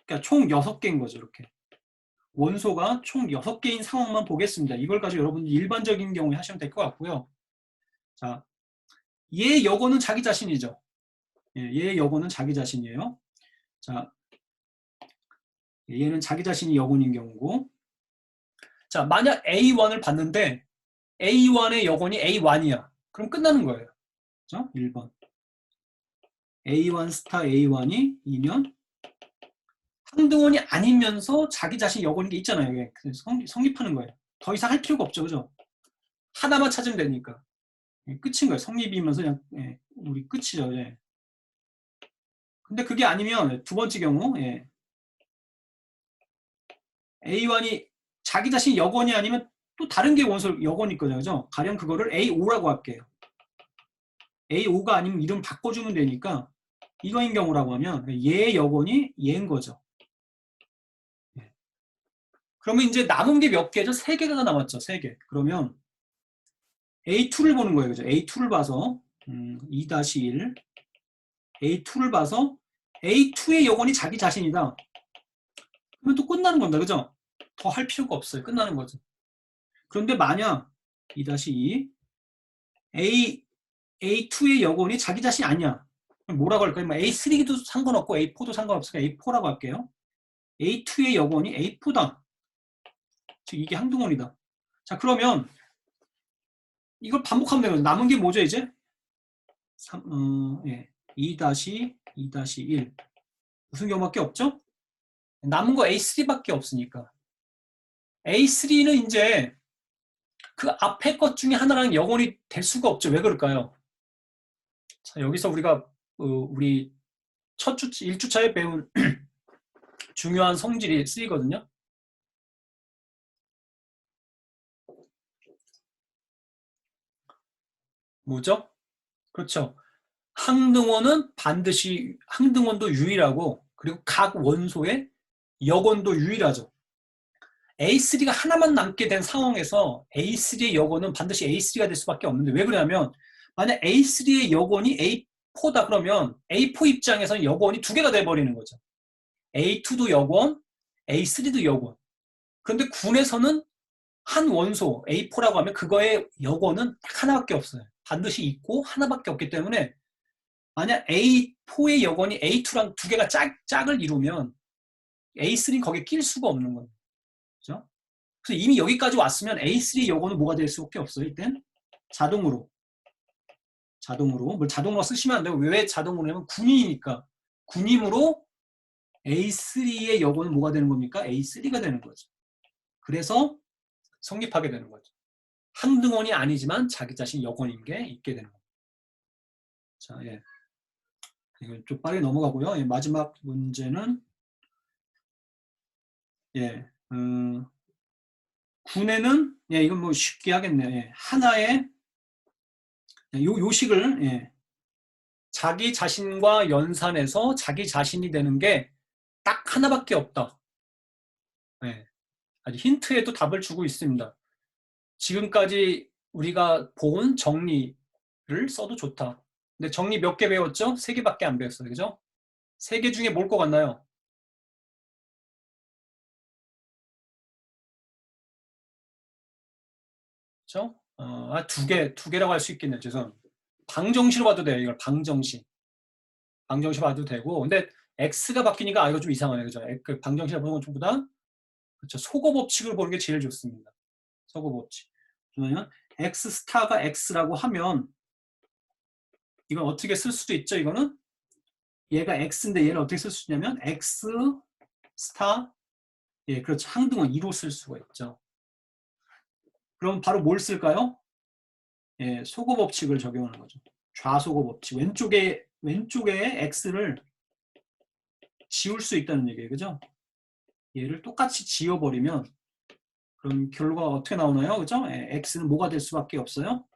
그러니까 총 6개인 거죠. 이렇게. 원소가 총 6개인 상황만 보겠습니다. 이걸 가지고 여러분이 일반적인 경우에 하시면 될 것 같고요. 자, 얘 여고는 자기 자신이죠. 얘 여고는 자기 자신이에요. 자, 얘는 자기 자신이 여군인 경우고. 자, 만약 A1을 봤는데 A1의 여군이 A1이야. 그럼 끝나는 거예요. 그죠? 1번. A1 스타 A1이 2면 항등원이 아니면서 자기 자신 여군인 게 있잖아요. 이게 성립하는 거예요. 더 이상 할 필요가 없죠. 그죠? 하나만 찾으면 되니까. 끝인 거예요. 성립이면서 그냥 우리 끝이죠. 예. 근데 그게 아니면 두 번째 경우 A1이 자기 자신 여건이 아니면 또 다른 게 원소 여건이 있거든요. 그죠? 가령 그거를 A5라고 할게요. A5가 아니면 이름 바꿔주면 되니까 이거인 경우라고 하면 얘 여건이 얘인 거죠. 그러면 이제 남은 게 몇 개죠? 3개가 남았죠. 3개. 그러면 A2를 보는 거예요. 그죠? A2를 봐서 2-1 A2를 봐서 A2의 여건이 자기 자신이다. 그러면 또 끝나는 겁니다. 그죠? 더 할 필요가 없어요. 끝나는 거죠. 그런데 만약 2-2 A2의 여건이 자기 자신이 아니야. 그럼 뭐라고 할까요? A3도 상관없고 A4도 상관없으니까 A4라고 할게요. A2의 여건이 A4다. 즉 이게 항등원이다. 자, 그러면 이걸 반복하면 되거든요. 남은 게 뭐죠 이제? 2-2-1 무슨 경우밖에 없죠? 남은 거 A3밖에 없으니까. A3는 이제 그 앞에 것 중에 하나랑 영원히 될 수가 없죠. 왜 그럴까요? 자, 여기서 우리가 우리 첫 1주차에 배운 중요한 성질이 쓰이거든요. 뭐죠? 그렇죠. 항등원은 반드시 항등원도 유일하고 그리고 각 원소의 여건도 유일하죠. A3가 하나만 남게 된 상황에서 A3의 여건은 반드시 A3가 될 수밖에 없는데 왜 그러냐면 만약 A3의 여건이 A4다 그러면 A4 입장에서는 여권이 두 개가 돼버리는 거죠. A2도 여권, A3도 여권. 그런데 군에서는 한 원소 A4라고 하면 그거의 여권은 딱 하나밖에 없어요. 반드시 있고 하나밖에 없기 때문에 만약 A4의 여권이 A2랑 두 개가 짝을 이루면 A3는 거기에 낄 수가 없는 거예요. 그렇죠? 그래서 이미 여기까지 왔으면 A3의 여권은 뭐가 될 수밖에 없어요. 이땐 자동으로. 뭘 자동으로 쓰시면 안 되고 왜 자동으로 하면 군인이니까. 군임으로 A3의 여권은 뭐가 되는 겁니까? A3가 되는 거죠. 그래서 성립하게 되는 거죠. 한등원이 아니지만 자기 자신 여권인 게 있게 되는 겁니다. 자, 예. 이건 좀 빠르게 넘어가고요. 예, 마지막 문제는 예, 군에는 예, 이건 뭐 쉽게 하겠네요. 예, 하나의 요식을 예, 자기 자신과 연산해서 자기 자신이 되는 게 딱 하나밖에 없다. 예, 아주 힌트에도 답을 주고 있습니다. 지금까지 우리가 본 정리를 써도 좋다. 근데 정리 몇 개 배웠죠? 3개밖에 안 배웠어요. 그죠? 3개 중에 뭘 것 같나요? 그죠? 2개라고 할 수 있겠네요. 죄송합니다. 방정식으로 봐도 돼요. 이걸 방정식. 방정식 봐도 되고. 근데 x가 바뀌니까 이거 좀 이상하네. 그죠? 그 방정식을 보는 것보다 그렇죠. 소거 법칙을 보는 게 제일 좋습니다. 소거 법칙. 그러면 x 스타가 x라고 하면 이건 어떻게 쓸 수도 있죠. 이거는 얘가 x인데 얘를 어떻게 쓸 수 있냐면 x 스타 예, 그렇죠. 항등원 2로 쓸 수가 있죠. 그럼 바로 뭘 쓸까요? 예, 소거 법칙을 적용하는 거죠. 좌소거 법칙. 왼쪽에 x를 지울 수 있다는 얘기예요. 그죠? 얘를 똑같이 지워버리면 그럼 결과가 어떻게 나오나요? 그죠? 예, x는 뭐가 될 수밖에 없어요?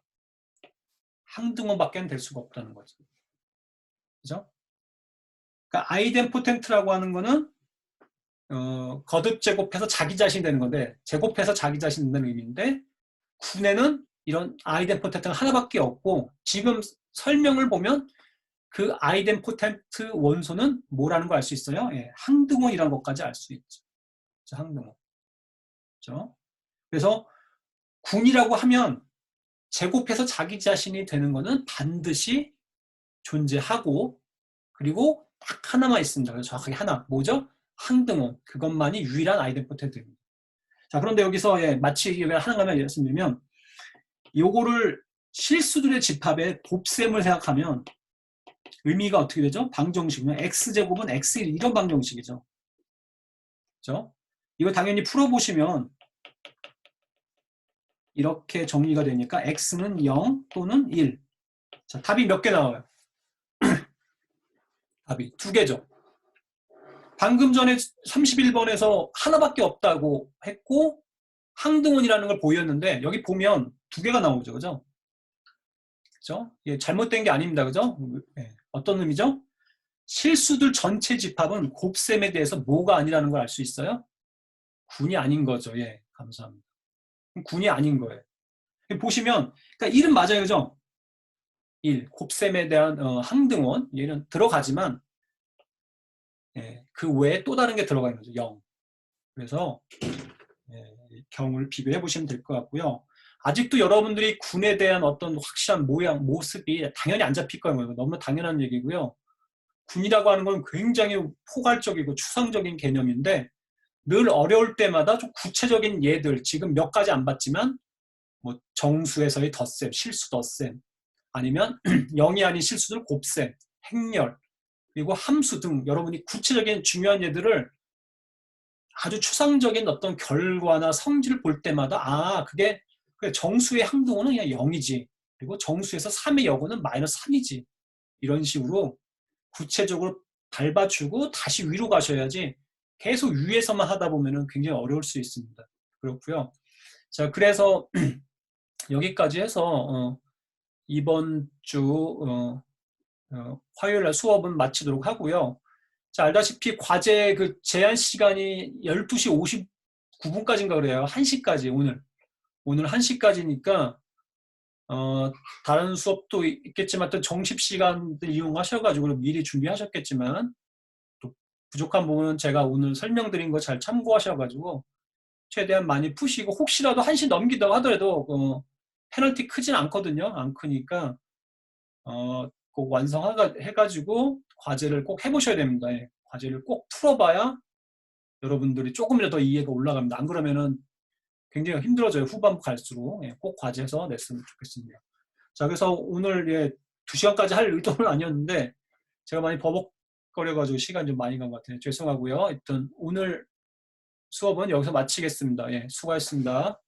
항등원밖에 될 수가 없다는 거죠. 그죠? 그러니까 아이덴포텐트라고 하는 거는 거듭 제곱해서 자기 자신이 되는 건데 제곱해서 자기 자신이 된다는 의미인데 군에는 이런 아이덴포텐트가 하나밖에 없고 지금 설명을 보면 그 아이덴포텐트 원소는 뭐라는 걸 알 수 있어요? 예, 항등원이라는 것까지 알 수 있죠. 항등원. 그렇죠? 그래서 군이라고 하면 제곱해서 자기 자신이 되는 거는 반드시 존재하고 그리고 딱 하나만 있습니다. 그래서 정확하게 하나. 뭐죠? 항등원. 그것만이 유일한 아이덴포텐트입니다. 자, 그런데 여기서 예, 마치 하나만 말씀드리면 요거를 실수들의 집합의 곱셈을 생각하면 의미가 어떻게 되죠? 방정식이면 x제곱은 x1 이런 방정식이죠. 그렇죠? 이거 당연히 풀어보시면 이렇게 정리가 되니까 x는 0 또는 1. 자, 답이 몇 개 나와요? 답이 2개죠. 방금 전에 31번에서 하나밖에 없다고 했고 항등원이라는 걸 보였는데 여기 보면 2개가 나오죠. 그죠? 그죠? 예, 잘못된 게 아닙니다. 그죠? 예, 어떤 의미죠? 실수들 전체 집합은 곱셈에 대해서 뭐가 아니라는 걸 알 수 있어요? 군이 아닌 거죠. 예, 감사합니다. 군이 아닌 거예요. 보시면, 그러니까 1은 맞아요. 그죠? 1, 곱셈에 대한 항등원, 얘는 들어가지만, 예, 그 외에 또 다른 게 들어가 있는 거죠. 0. 그래서, 예, 경을 비교해 보시면 될 것 같고요. 아직도 여러분들이 군에 대한 어떤 확실한 모양, 모습이 당연히 안 잡힐 거예요. 너무 당연한 얘기고요. 군이라고 하는 건 굉장히 포괄적이고 추상적인 개념인데, 늘 어려울 때마다 좀 구체적인 예들, 지금 몇 가지 안 봤지만, 뭐 정수에서의 덧셈, 실수 덧셈, 아니면 0이 아닌 실수들 곱셈, 행렬, 그리고 함수 등 여러분이 구체적인 중요한 예들을 아주 추상적인 어떤 결과나 성질을 볼 때마다 그게 정수의 항등원은 그냥 0이지. 그리고 정수에서 3의 여고는 마이너스 3이지. 이런 식으로 구체적으로 밟아주고 다시 위로 가셔야지 계속 위에서만 하다 보면 굉장히 어려울 수 있습니다. 그렇고요. 자, 그래서 여기까지 해서 이번 주 화요일 날 수업은 마치도록 하고요. 자, 알다시피 과제 그 제한 시간이 12시 59분까지인가 그래요. 1시까지 오늘 1시까지니까 다른 수업도 있겠지만 또 정식 시간들 이용하셔가지고 미리 준비하셨겠지만 또 부족한 부분은 제가 오늘 설명드린 거 잘 참고하셔가지고 최대한 많이 푸시고 혹시라도 1시 넘기다고 하더라도 페널티 크진 않거든요. 안 크니까 꼭 완성해가지고 과제를 꼭 해보셔야 됩니다. 예. 과제를 꼭 풀어봐야 여러분들이 조금이라도 더 이해가 올라갑니다. 안 그러면은 굉장히 힘들어져요. 후반부 갈수록. 예. 꼭 과제해서 냈으면 좋겠습니다. 자, 그래서 오늘 2시간까지 할 의도는 아니었는데 제가 많이 버벅거려가지고 시간 좀 많이 간 것 같아요. 죄송하고요. 하여튼 오늘 수업은 여기서 마치겠습니다. 예, 수고하셨습니다.